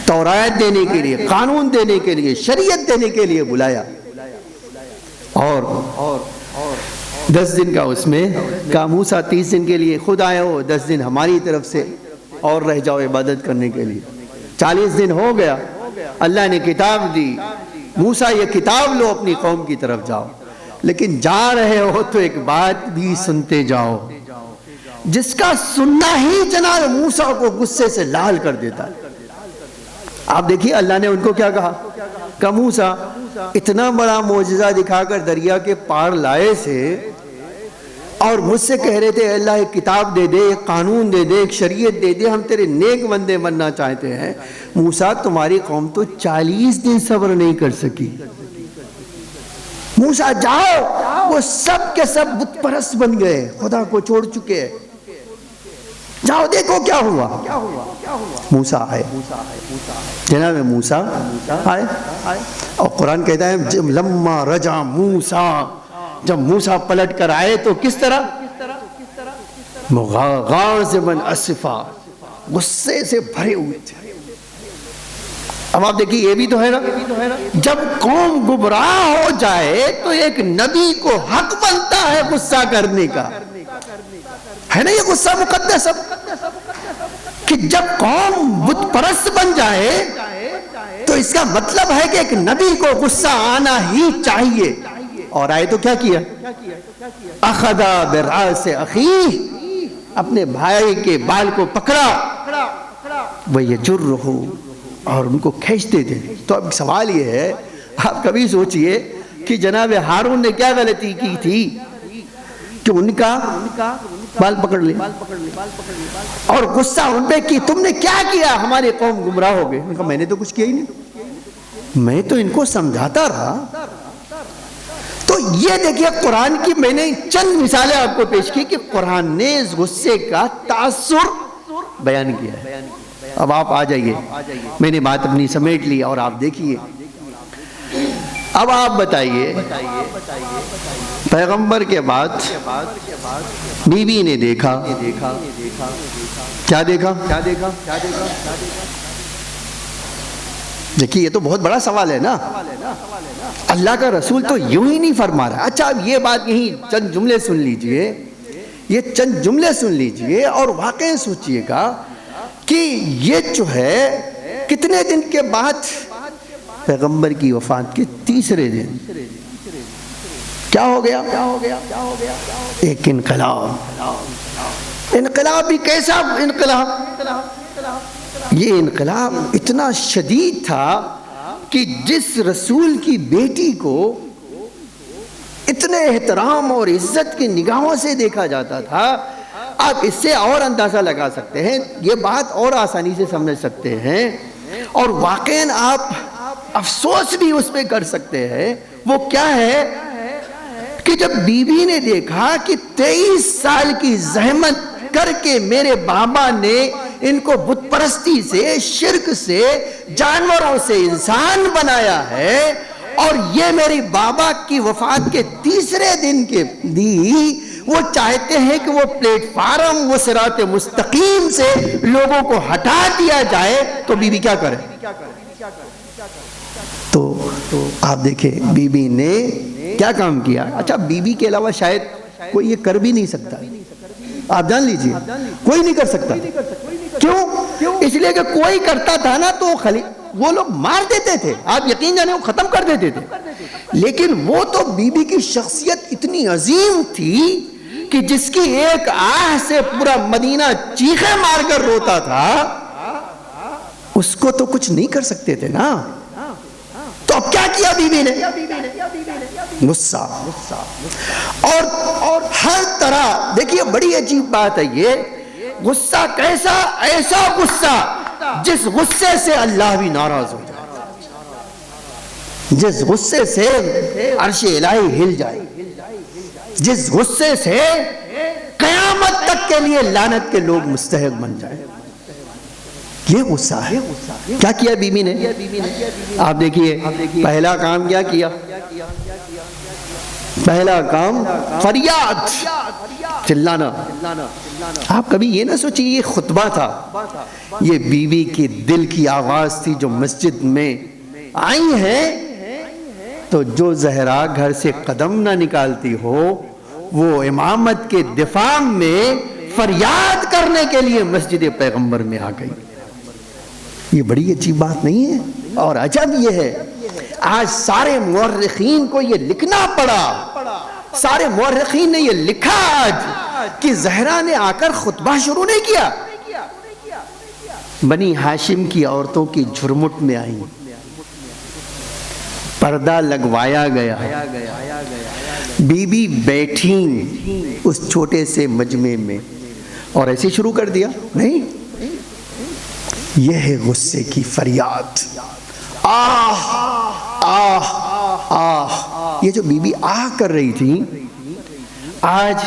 تورات دینے کے لیے، قانون دینے کے لیے، شریعت دینے کے لیے بلایا۔ اور 10 دن کا اس میں کہا موسیٰ 30 دن کے لیے خود آئے ہو، 10 دن ہماری طرف سے اور رہ جاؤ عبادت کرنے کے لیے۔ 40 دن ہو گیا، اللہ نے کتاب دی، موسیٰ یہ کتاب لو اپنی قوم کی طرف جاؤ، لیکن جا رہے ہو تو ایک بات بھی سنتے جاؤ، جس کا سننا ہی جناب موسیٰ کو غصے سے لال کر دیتا ہے۔ آپ دیکھیے اللہ نے ان کو کیا کہا کہ موسیٰ اتنا بڑا معجزہ دکھا کر دریا کے پار لائے سے اور مجھ سے کہہ رہے تھے اللہ ایک کتاب دے دے، ایک قانون دے دے، ایک شریعت دے دے، ہم تیرے نیک بندے بننا چاہتے ہیں۔ موسیٰ تمہاری قوم تو 40 دن صبر نہیں کر سکی۔ موسیٰ جاؤ، وہ سب کے سب بت پرست بن گئے، خدا کو چھوڑ چکے، جاؤ دیکھو کیا ہوا۔ موسیٰ آئے، جناب موسیٰ آئے، اور قرآن کہتا ہے لما رجع موسیٰ، جب موسیٰ پلٹ کر آئے تو کس طرح؟ غاضباً اسفا، غصے سے بھرے ہوئے تھے۔ اب آپ دیکھیے یہ بھی تو ہے نا، جب قوم گمراہ ہو جائے تو ایک نبی کو حق بنتا ہے غصہ کرنے کا، ہے نا؟ یہ غصہ مقدس ہے کہ جب قوم بت پرست بن جائے تو اس کا مطلب ہے کہ ایک نبی کو غصہ آنا ہی چاہیے۔ اور آئے تو کیا کیا؟ اخذا براس اخیہ، اپنے بھائی کے بال کو پکڑا، وَيَجُرُّهُ، اور ان کو کھینچتے تھے۔ تو اب سوال یہ ہے، آپ کبھی سوچئے کہ جناب ہارون نے کیا غلطی کی تھی کہ ان کا بال پکڑ لیا اور غصہ ان پہ کی تم نے کیا کیا؟ ہماری قوم گمراہ ہو گئے۔ انہوں نے کہا میں نے تو کچھ کیا ہی نہیں، میں تو ان کو سمجھاتا رہا۔ تو یہ دیکھیے قرآن کی میں نے چند مثالیں آپ کو پیش کی کہ قرآن نے اس غصے کا تاثر بیان کیا ہے۔ اب آپ آ جائیے، میں نے بات اپنی سمیٹ لی اور آپ دیکھیے، اب آپ بتائیے پیغمبر کے بعد بیوی نے دیکھا، کیا دیکھا؟ دیکھیے یہ تو بہت بڑا سوال ہے نا، اللہ کا رسول تو یوں ہی نہیں فرما رہا۔ اچھا اب یہ بات یہیں چند جملے سن لیجئے، یہ چند جملے سن لیجئے اور واقعی سوچئے گا کہ یہ جو ہے کتنے دن کے بعد؟ پیغمبر کی وفات کے 3 دن کیا ہو گیا؟ ایک انقلاب۔ انقلاب بھی کیسا انقلاب؟ یہ انقلاب اتنا شدید تھا کہ جس رسول کی بیٹی کو اتنے احترام اور عزت کی نگاہوں سے دیکھا جاتا تھا، آپ اس سے اور اندازہ لگا سکتے ہیں، یہ بات اور آسانی سے سمجھ سکتے ہیں، اور واقعاً آپ افسوس بھی اس پہ کر سکتے ہیں۔ وہ کیا ہے کہ جب بیوی نے دیکھا کہ 23 سال کی زحمت کر کے میرے بابا نے ان کو بت پرستی سے، شرک سے، جانوروں سے انسان بنایا ہے، اور یہ میری بابا کی وفات کے 3 دن کے دی وہ چاہتے ہیں کہ وہ پلیٹ فارم، وہ صراط مستقیم سے لوگوں کو ہٹا دیا جائے، تو بی بی کیا کرے؟ تو آپ دیکھیں بی بی نے کیا کام کیا۔ اچھا بی بی کے علاوہ شاید کوئی یہ کر بھی نہیں سکتا، آپ جان لیجئے کوئی نہیں کر سکتا۔ کیوں؟ اس لیے کہ کوئی کرتا تھا نا تو وہ لوگ مار دیتے تھے، آپ یقین جانے وہ ختم کر دیتے تھے، لیکن وہ تو بی بی کی شخصیت اتنی عظیم تھی کہ جس کی ایک آہ سے پورا مدینہ چیخیں مار کر روتا تھا، اس کو تو کچھ نہیں کر سکتے تھے نا۔ تو اب کیا کیا بی بی نے؟ غصہ، اور ہر طرح دیکھیے بڑی عجیب بات ہے یہ غصہ کیسا؟ ایسا غصہ جس غصے سے اللہ بھی ناراض ہو جائے، جس غصے سے عرش الہی ہل جائے، جس غصے سے قیامت تک کے لیے لعنت کے لوگ مستحق بن جائیں، یہ غصہ ہے۔ کیا کیا بیوی نے؟ آپ دیکھیے پہلا کام کیا کیا؟ پہلا کام فریاد، چلانا۔ آپ کبھی یہ نہ سوچیے یہ خطبہ تھا، یہ بیوی کی دل کی آواز تھی جو مسجد میں آئی ہیں تو جو زہرا گھر سے قدم نہ نکالتی ہو وہ امامت کے دفاع میں فریاد کرنے کے لیے مسجد پیغمبر میں آ گئی. یہ بڑی عجیب بات نہیں ہے؟ اور عجب یہ ہے آج سارے مورخین کو یہ لکھنا پڑا، سارے مورخین نے یہ لکھا آج کہ زہرا نے آ کر خطبہ شروع نہیں کیا. بنی ہاشم کی عورتوں کی جھرمٹ میں آئیں، پردہ لگوایا گیا، بی بی بیٹھیں اس چھوٹے سے مجمع میں اور ایسے شروع کر دیا. نہیں، یہ ہے غصے کی فریاد. آہ آہ آہ. یہ جو بی بی آہ کر رہی تھی، آج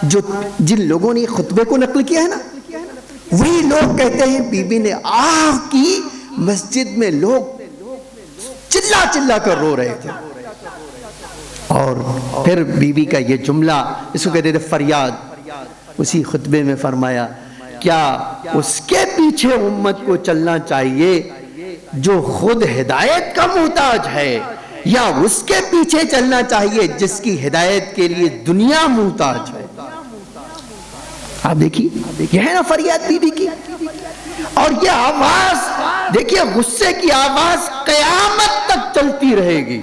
جو جن لوگوں نے خطبے کو نقل کیا ہے نا، وہی لوگ کہتے ہیں بی بی نے آہ کی. مسجد میں لوگ چلا چلا کر رو رہے تھے. اور پھر بی بی کا یہ جملہ، اس کو کہتے تھے فریاد، اسی خطبے میں فرمایا کیا اس کے پیچھے امت کو چلنا چاہیے جو خود ہدایت کا محتاج ہے، یا اس کے پیچھے چلنا چاہیے جس کی ہدایت کے لیے دنیا محتاج ہے؟ آپ دیکھیے، یہ ہے نا فریاد بی بی کی. اور یہ آواز دیکھیے، غصے کی آواز قیامت تک چلتی رہے گی.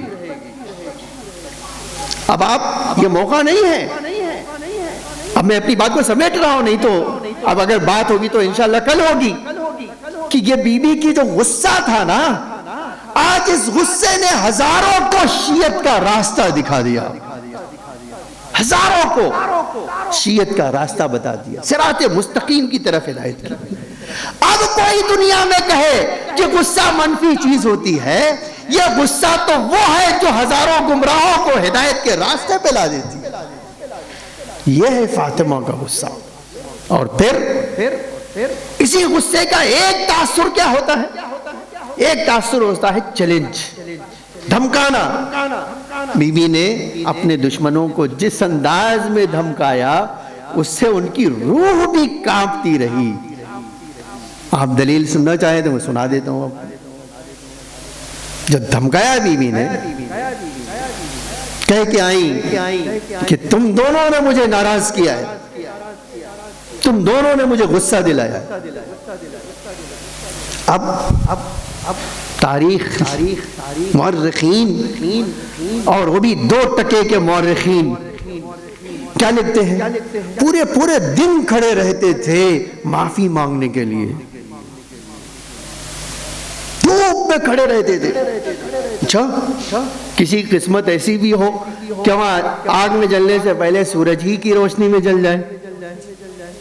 اب آپ، یہ موقع نہیں ہے، اب میں اپنی بات کو سمیٹ رہا ہوں، نہیں تو اب اگر بات ہوگی تو انشاءاللہ کل ہوگی، کہ یہ بی بی کی جو غصہ تھا نا، آج اس غصے نے ہزاروں کو شیعت کا راستہ دکھا دیا، ہزاروں کو شیعت کا راستہ بتا دیا، صراط مستقیم کی طرف ہدایت کی. اب کوئی دنیا میں کہے کہ غصہ منفی چیز ہوتی ہے، یہ غصہ تو وہ ہے جو ہزاروں گمراہوں کو ہدایت کے راستے پہ لا دیتی. یہ ہے فاطمہ کا غصہ. اور پھر اسی غصے کا ایک تاثر کیا ہوتا ہے؟ ایک تاثر ہوتا ہے چیلنج، دھمکانا. بی بی نے اپنے دشمنوں کو جس انداز میں دھمکایا، اس سے ان کی روح بھی کانپتی رہی. آپ دلیل سننا چاہیں تو میں سنا دیتا ہوں. جب دھمکایا بی بی نے، کہہ کے آئیں کہ تم دونوں نے مجھے ناراض کیا ہے، تم دونوں نے مجھے غصہ دلایا. اب تاریخ مورخین، اور وہ بھی 2 ٹکے کے مورخین، کیا لکھتے ہیں؟ پورے دن کھڑے رہتے تھے معافی مانگنے کے لیے، دھوپ میں کھڑے رہتے تھے. اچھا، کسی قسمت ایسی بھی ہو کہ وہاں آگ میں جلنے سے پہلے سورج ہی کی روشنی میں جل جائے،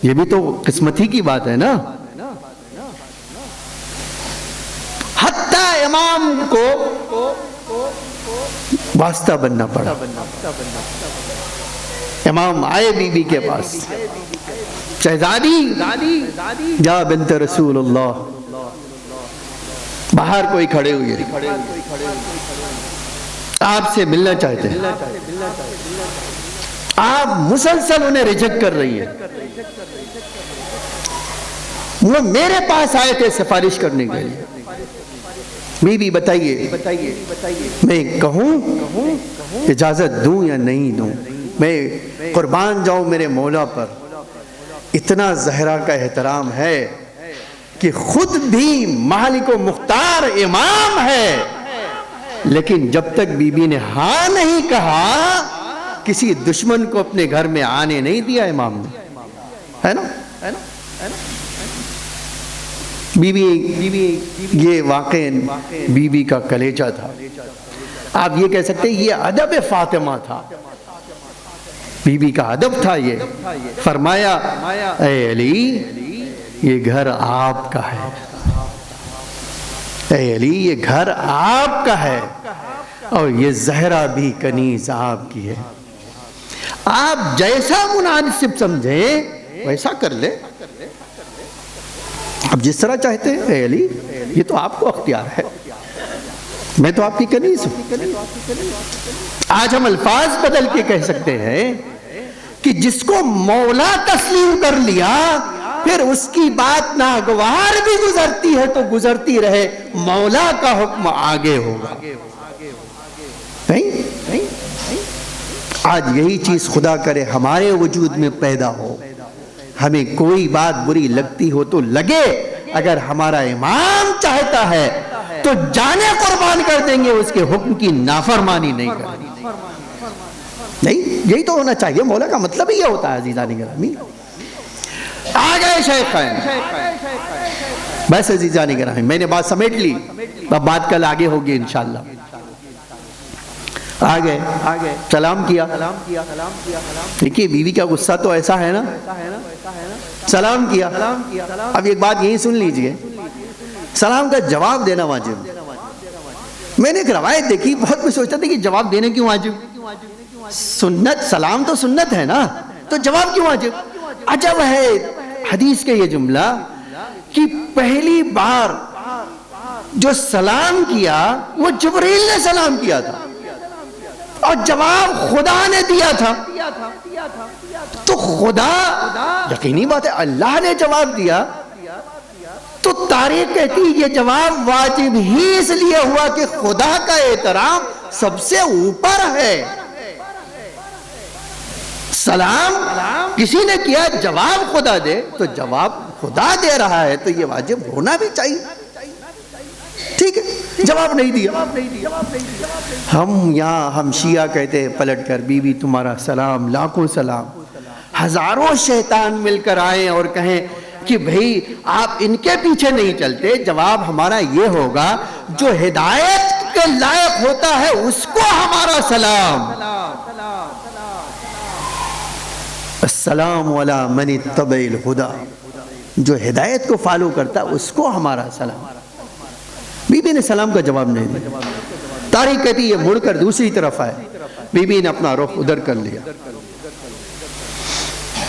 یہ بھی تو قسمت ہی کی بات ہے نا. حتیٰ امام کو واسطہ بننا پڑا. امام آئے بی بی کے پاس، شہزادی جا بنت رسول اللہ. باہر کوئی کھڑے ہوئے، آپ سے ملنا چاہتے ہیں. آپ مسلسل انہیں ریجیکٹ کر رہی ہیں. وہ میرے پاس آئے تھے سفارش کرنے کے لیے. بی بی بتائیے، میں کہوں، اجازت دوں یا نہیں دوں؟ میں قربان جاؤں میرے مولا پر. اتنا زہرا کا احترام ہے کہ خود بھی مالک و مختار امام ہے، لیکن جب تک بی بی نے ہاں نہیں کہا، کسی دشمن کو اپنے گھر میں آنے نہیں دیا امام نے. ہے نا؟ بی بی، یہ واقعی بی بی کا کلیجہ تھا. آپ یہ کہہ سکتے ہیں یہ ادب فاطمہ تھا، بی بی کا ادب تھا. یہ فرمایا اے علی، یہ گھر آپ کا ہے. اے علی، یہ گھر آپ کا ہے، اور یہ زہرا بھی کنیز آپ کی ہے. آپ جیسا مناسب سمجھیں ویسا کر لے، اب جس طرح چاہتے ہیں. اے علی، یہ تو آپ کو اختیار ہے، میں تو آپ کی کنیز ہوں. آج ہم الفاظ بدل کے کہہ سکتے ہیں کہ جس کو مولا تسلیم کر لیا، پھر اس کی بات ناگوار بھی گزرتی ہے تو گزرتی رہے، مولا کا حکم آگے ہوگا. نہیں، آج یہی چیز خدا کرے ہمارے وجود میں پیدا ہو. ہمیں کوئی بات بری لگتی ہو تو لگے، اگر ہمارا امام چاہتا ہے تو جانیں قربان کر دیں گے، اس کے حکم کی نافرمانی نہیں کریں گے. نہیں، یہی تو ہونا چاہیے. مولا کا مطلب ہی یہ ہوتا ہے. عزیزان گرامی، آ گئے شیخین. بس عزیزان گرامی، میں نے بات سمیٹ لی، اب بات کل آگے ہوگی انشاءاللہ. آگئے سلام کیا. دیکھیے بیوی کا غصہ تو ایسا ہے نا، سلام کیا. اب ایک بات یہی سن لیجئے، سلام کا جواب دینا واجب. میں نے ایک روایت دیکھی، بہت میں سوچتا تھا کہ جواب دینے کیوں واجب؟ سنت، سلام تو سنت ہے نا، تو جواب کیوں واجب؟ عجب ہے حدیث کے یہ جملہ کہ پہلی بار جو سلام کیا وہ جبریل نے سلام کیا تھا، اور جواب خدا نے دیا تھا. تو خدا، یقینی بات ہے اللہ نے جواب دیا، تو تاریخ کہتی یہ جواب واجب ہی اس لیے ہوا کہ خدا کا احترام سب سے اوپر ہے. سلام کسی نے کیا، جواب خدا دے، تو جواب خدا دے رہا ہے تو یہ واجب ہونا بھی چاہیے. ٹھیک ہے، جواب نہیں دیا. ہم شیعہ کہتے ہیں پلٹ کر، بی بی تمہارا سلام، لاکھوں سلام. ہزاروں شیطان مل کر آئیں اور کہیں کہ بھئی آپ ان کے پیچھے نہیں چلتے. جواب ہمارا یہ ہوگا، جو ہدایت کے لائق ہوتا ہے اس کو ہمارا سلام. السلام علی من اتبع الہدی، جو ہدایت کو فالو کرتا ہے اس کو ہمارا سلام. بی بی نے سلام کا جواب نہیں دیا. تاریخ کہتی یہ مڑ کر دوسری طرف آئے، بی بی نے اپنا رخ ادھر کر لیا.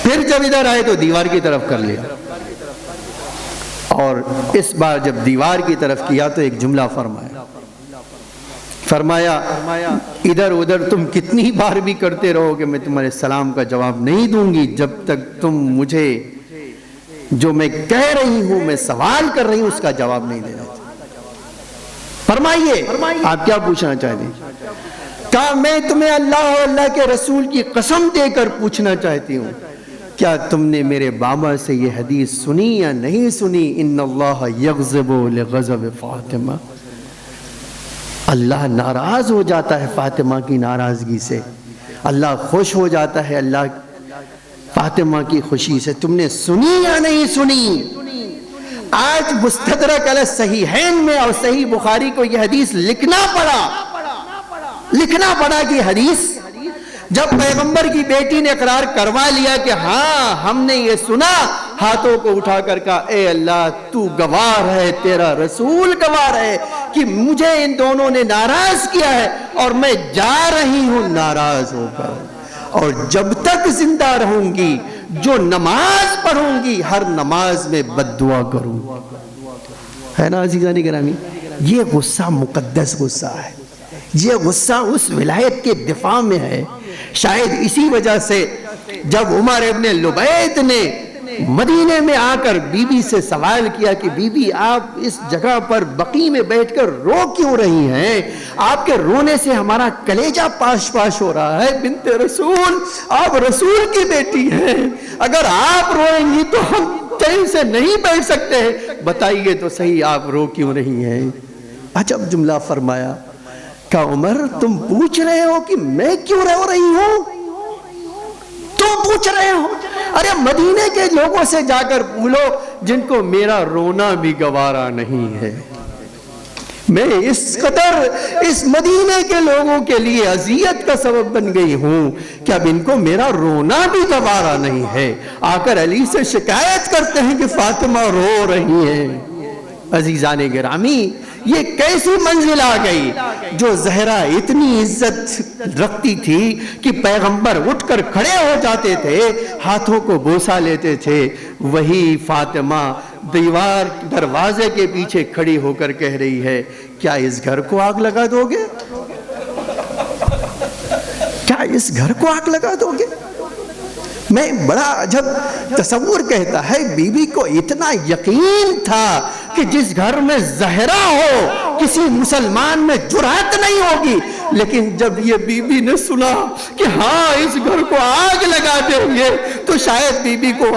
پھر جب ادھر آئے تو دیوار کی طرف کر لیا، اور اس بار جب دیوار کی طرف کیا تو ایک جملہ فرمایا ادھر ادھر تم کتنی بار بھی کرتے رہو کہ میں تمہارے سلام کا جواب نہیں دوں گی جب تک تم مجھے جو میں کہہ رہی ہوں، میں سوال کر رہی ہوں، اس کا جواب نہیں دینا. فرمائیے آپ کیا پوچھنا چاہتے ہیں؟ کہا میں تمہیں اللہ اور اللہ کے رسول کی قسم دے کر پوچھنا چاہتی ہوں، کیا تم نے میرے بابا سے یہ حدیث سنی یا نہیں سنی؟ ان اللہ یغضب لغضب فاطمہ، اللہ ناراض ہو جاتا ہے فاطمہ کی ناراضگی سے، اللہ خوش ہو جاتا ہے اللہ فاطمہ کی خوشی سے. تم نے سنی یا نہیں سنی؟ آج مستدرک علی الصحیحین میں اور صحیح بخاری کو یہ حدیث لکھنا پڑا کہ حدیث جب پیغمبر کی بیٹی نے اقرار کروا لیا کہ ہاں ہم نے یہ سنا، ہاتھوں کو اٹھا کر کہا اے اللہ تو گواہ ہے، تیرا رسول گواہ ہے کہ مجھے ان دونوں نے ناراض کیا ہے اور میں جا رہی ہوں ناراض ہو کر، اور جب تک زندہ رہوں گی جو نماز پڑھوں گی ہر نماز میں بد دعا کروں. ہے نا عزیزان گرامی؟ یہ غصہ مقدس غصہ ہے، یہ غصہ اس ولایت کے دفاع میں ہے. شاید اسی وجہ سے جب عمر ابن لبید نے مدینے میں آ کر بی بی سے سوال کیا کہ بی بی آپ اس جگہ پر بقی میں بیٹھ کر رو کیوں رہی ہیں؟ آپ کے رونے سے ہمارا کلیجہ پاش پاش ہو رہا ہے. بنت رسول، آپ رسول کی بیٹی ہیں، اگر آپ روئیں گی تو ہم چین سے نہیں بیٹھ سکتے. بتائیے تو صحیح آپ رو کیوں رہی ہیں؟ عجب جملہ فرمایا کہ عمر تم پوچھ رہے ہو کہ میں کیوں رو رہی ہوں؟ تم پوچھ رہے ہو؟ ارے مدینے کے لوگوں سے جا کر بولو جن کو میرا رونا بھی گوارا نہیں ہے. میں اس قدر اس مدینے کے لوگوں کے لیے اذیت کا سبب بن گئی ہوں کہ اب ان کو میرا رونا بھی گوارا نہیں ہے. آ کر علی سے شکایت کرتے ہیں کہ فاطمہ رو رہی ہیں. عزیزان گرامی، یہ کیسی منزل آ گئی جو زہرا اتنی عزت رکھتی تھی کہ پیغمبر اٹھ کر کھڑے ہو جاتے تھے، ہاتھوں کو بوسا لیتے تھے، وہی فاطمہ دیوار دروازے کے پیچھے کھڑی ہو کر کہہ رہی ہے کیا اس گھر کو آگ لگا دو گے؟ کیا اس گھر کو آگ لگا دو گے؟ میں بڑا عجب تصور کہتا ہے، بی بی کو اتنا یقین تھا کہ جس گھر میں زہرا ہو کسی مسلمان میں جرأت نہیں ہوگی لیکن جب یہ بی بی نے سنا کہ ہاں اس گھر کو آگ لگا دیں گے تو شاید بی بی کو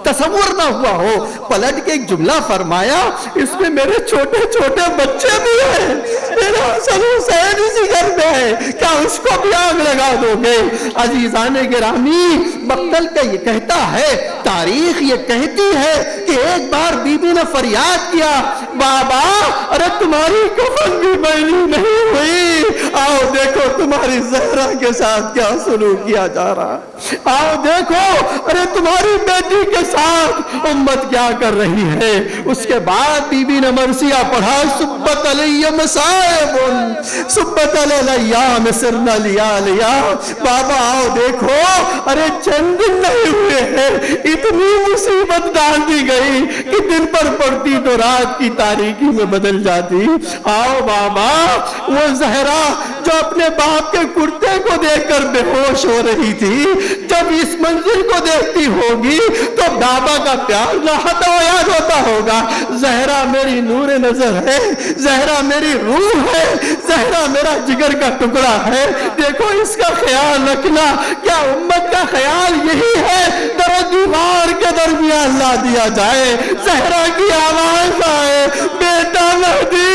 تصور نہ ہوا ہو، پلٹ کے ایک جملہ فرمایا، اس میں میرے چھوٹے چھوٹے بچے بھی ہیں، میرا حسن حسین اسی گھر میں ہے، کیا اس کو بھی آگ لگا دو گے؟ عزیزان گرامی، مقتل کا یہ کہتا ہے، تاریخ یہ کہتی ہے کہ ایک بار بی بی نے فریاد کیا، بابا ارے تمہاری کفن بھی میلی نہیں ہوئی، آؤ دیکھو تمہاری زہرا کے ساتھ کیا سلوک کیا جا رہا، آؤ دیکھو ارے تمہاری بیٹی کے ساتھ امت کیا کر رہی ہے۔ اس کے بعد بی بی نے مرثیہ پڑھا، سبت علی مصائب سبت علی الیام سرنا لیا لیا، بابا آؤ دیکھو ارے چند دن نہیں ہوئے ہیں، اتنی مصیبت ڈال دی گئی کہ دن پر پڑتی تو رات کی تاریکی میں بدل جاتی۔ آؤ بابا، وہ زہرا جو اپنے باپ کے کرتے کو دیکھ کر بے ہوش ہو رہی تھی، جب اس منظر کو دیکھتی ہوگی تو بابا کا پیار لاحقہ و یاد ہوتا ہوگا۔ زہرا میری نور نظر ہے، زہرا میری روح ہے، زہرا میرا جگر کا ٹکڑا ہے، دیکھو اس کا خیال رکھنا۔ کیا امت کا خیال یہی ہے در و دیوار کے درمیان لا دیا جائے، زہرا کی آواز آئے، بیٹا مہدی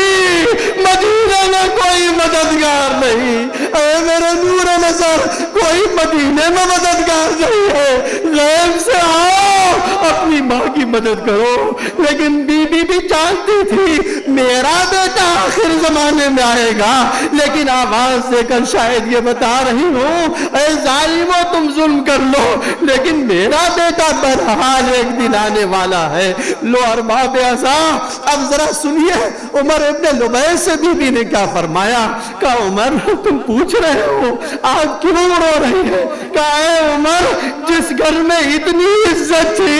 مدینہ میں کوئی مددگار نہیں، اے میرے نور نظر کوئی مدینے میں مددگار نہیں ہے، غیب سے آؤ اپنی ماں کی مدد کرو۔ لیکن بی بی بھی جانتی تھی میرا بیٹا آخر زمانے میں آئے گا، لیکن آواز دے کر شاید یہ بتا رہی ہوں، اے ظالمو تم ظلم کر لو لیکن میرا بیٹا بہرحال ایک دن آنے والا ہے۔ لو ارباب اعزاء، اب ذرا سنیے عمر ابن لبیع سے بی بی نے کیا فرمایا۔ کہا عمر تم پوچھ رہے ہو آپ کیوں رو رہے ہیں؟ کہا اے عمر، جس گھر میں اتنی عزت تھی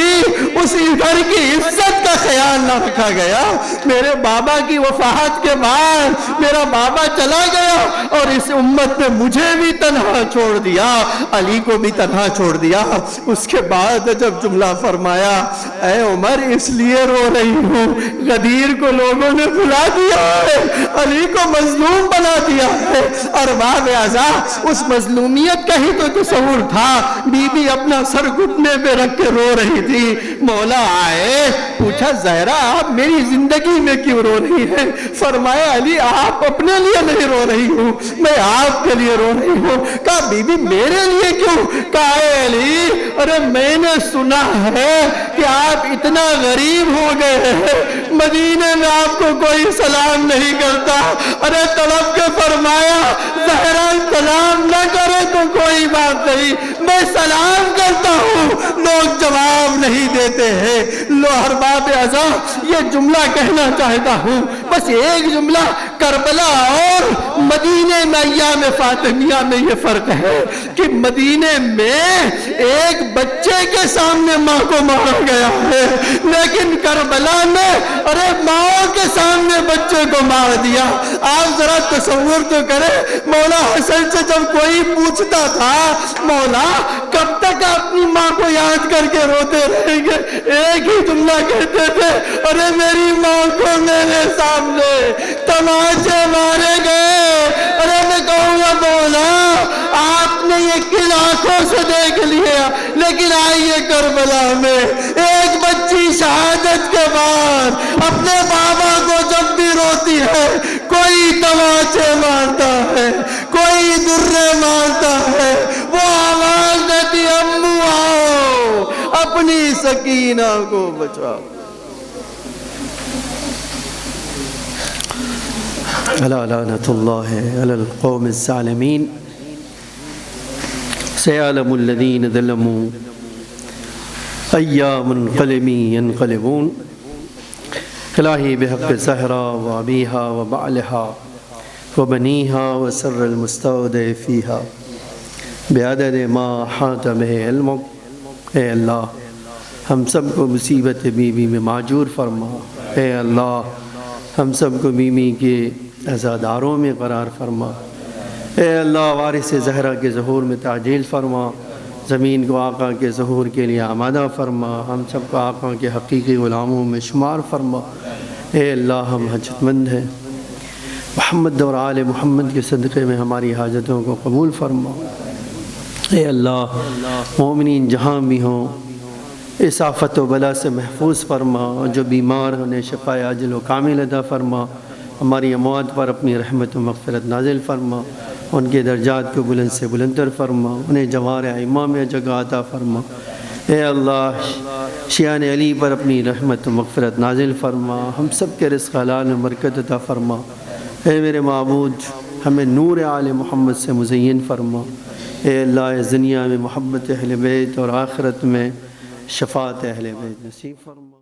اسی گھر کی عزت کا خیال نہ رکھا گیا۔ میرے بابا کی وفات کے بعد میرا بابا چلا گیا اور اس امت نے مجھے بھی تنہا چھوڑ دیا، علی کو بھی تنہا چھوڑ دیا۔ اس کے بعد جب جملہ فرمایا، اے عمر اس لیے رو رہی ہوں، غدیر کو لوگوں نے بھلا دیا ہے، علی کو مظلوم بنا دیا ہے۔ ارباب اعزاء، اس مظلومیت کا ہی تو تصور تھا۔ بی بی اپنا سر گھٹنے پہ رکھ کے رو رہی تھی۔ مولا آئے، پوچھا زہرا آپ میری زندگی میں کیوں رو رہی ہیں؟ فرمایا علی آپ اپنے لیے نہیں رو رہی ہوں، میں آپ کے لیے رو رہی ہوں۔ کہا بی بی میرے لیے کیوں؟ کہا اے علی ارے میں نے سنا ہے کہ آپ اتنا غریب ہو گئے ہیں، مدینے میں آپ کو کوئی سلام نہیں کرتا۔ ارے تڑپ کے فرمایا زہرا سلام نہ کرے تو کوئی بات نہیں، میں سلام کرتا ہوں لوگ جواب نہیں دیتے ہیں۔ لو ارباب اعزاء، یہ جملہ کہنا چاہتا ہوں، بس ایک جملہ، کربلا اور مدینے میں ایام فاطمیہ میں یہ فرق ہے کہ مدینے میں ایک بچے کے سامنے ماں کو مارا گیا ہے، لیکن کربلا میں ارے ماں کے سامنے بچے کو مار دیا۔ آپ ذرا تصور تو کریں، مولا حسن سے جب کوئی پوچھتا تھا مولا کب تک اپنی ماں کو یاد کر کے روتے رہیں گے، ایک ہی جملہ کہتے تھے، ارے میری ماں کو میرے سامنے تماچے مارے گئے۔ ارے میں کہوں گا مولا آپ نے یہ کن آنکھوں سے دیکھ لیا، لیکن آئیے کربلا میں ایک بچی شہادت کے بعد اپنے بابا کو جب بھی روتی ہے کوئی تماچے مارتا ہے، کوئی درے مارتا ہے، وہ آواز دیتی امو آؤ اپنی سکینہ کو بچاؤ۔ الا لعنت اللہ علی القوم الظالمین سیعلم الذین ظلموا ایام قلمی ینقلبون۔ الہی بحق زہرا و ابیہا و بعلہا و بنیہا و سر المستودع فیہا بعدد ما حاط بہ علمک۔ اے اللہ ہم سب کو مصیبت بی بی میں معجور فرما، اے اللہ ہم سب کو بیوی کے عزاداروں میں قرار فرما، اے اللہ وارث زہرا کے ظہور میں تعجیل فرما، زمین کو آقا کے ظہور کے لیے آمادہ فرما، ہم سب کو آقا کے حقیقی غلاموں میں شمار فرما۔ اے اللہ ہم حاجت مند ہیں،
محمد اور آل محمد کے صدقے میں ہماری حاجتوں کو قبول فرما۔ اے اللہ، مومنین جہاں بھی ہوں اس آفت و بلا سے محفوظ فرما، جو بیمار انہیں شفاء عاجل و کامل عطا فرما، ہماری اموات پر اپنی رحمت و مغفرت نازل فرما، ان کے درجات کو بلند سے بلندر فرما، انہیں جوار ائمہ میں جگہ عطا فرما۔ اے اللہ، شیعان علی پر اپنی رحمت و مغفرت نازل فرما، ہم سب کے رزق حلال میں برکت عطا فرما۔ اے میرے معبود، ہمیں نور آل محمد سے مزین فرما۔ اے اللہ، اس دنیا میں محبت اہل بیت اور آخرت میں شفاعت اہل بیت نصیب فرما۔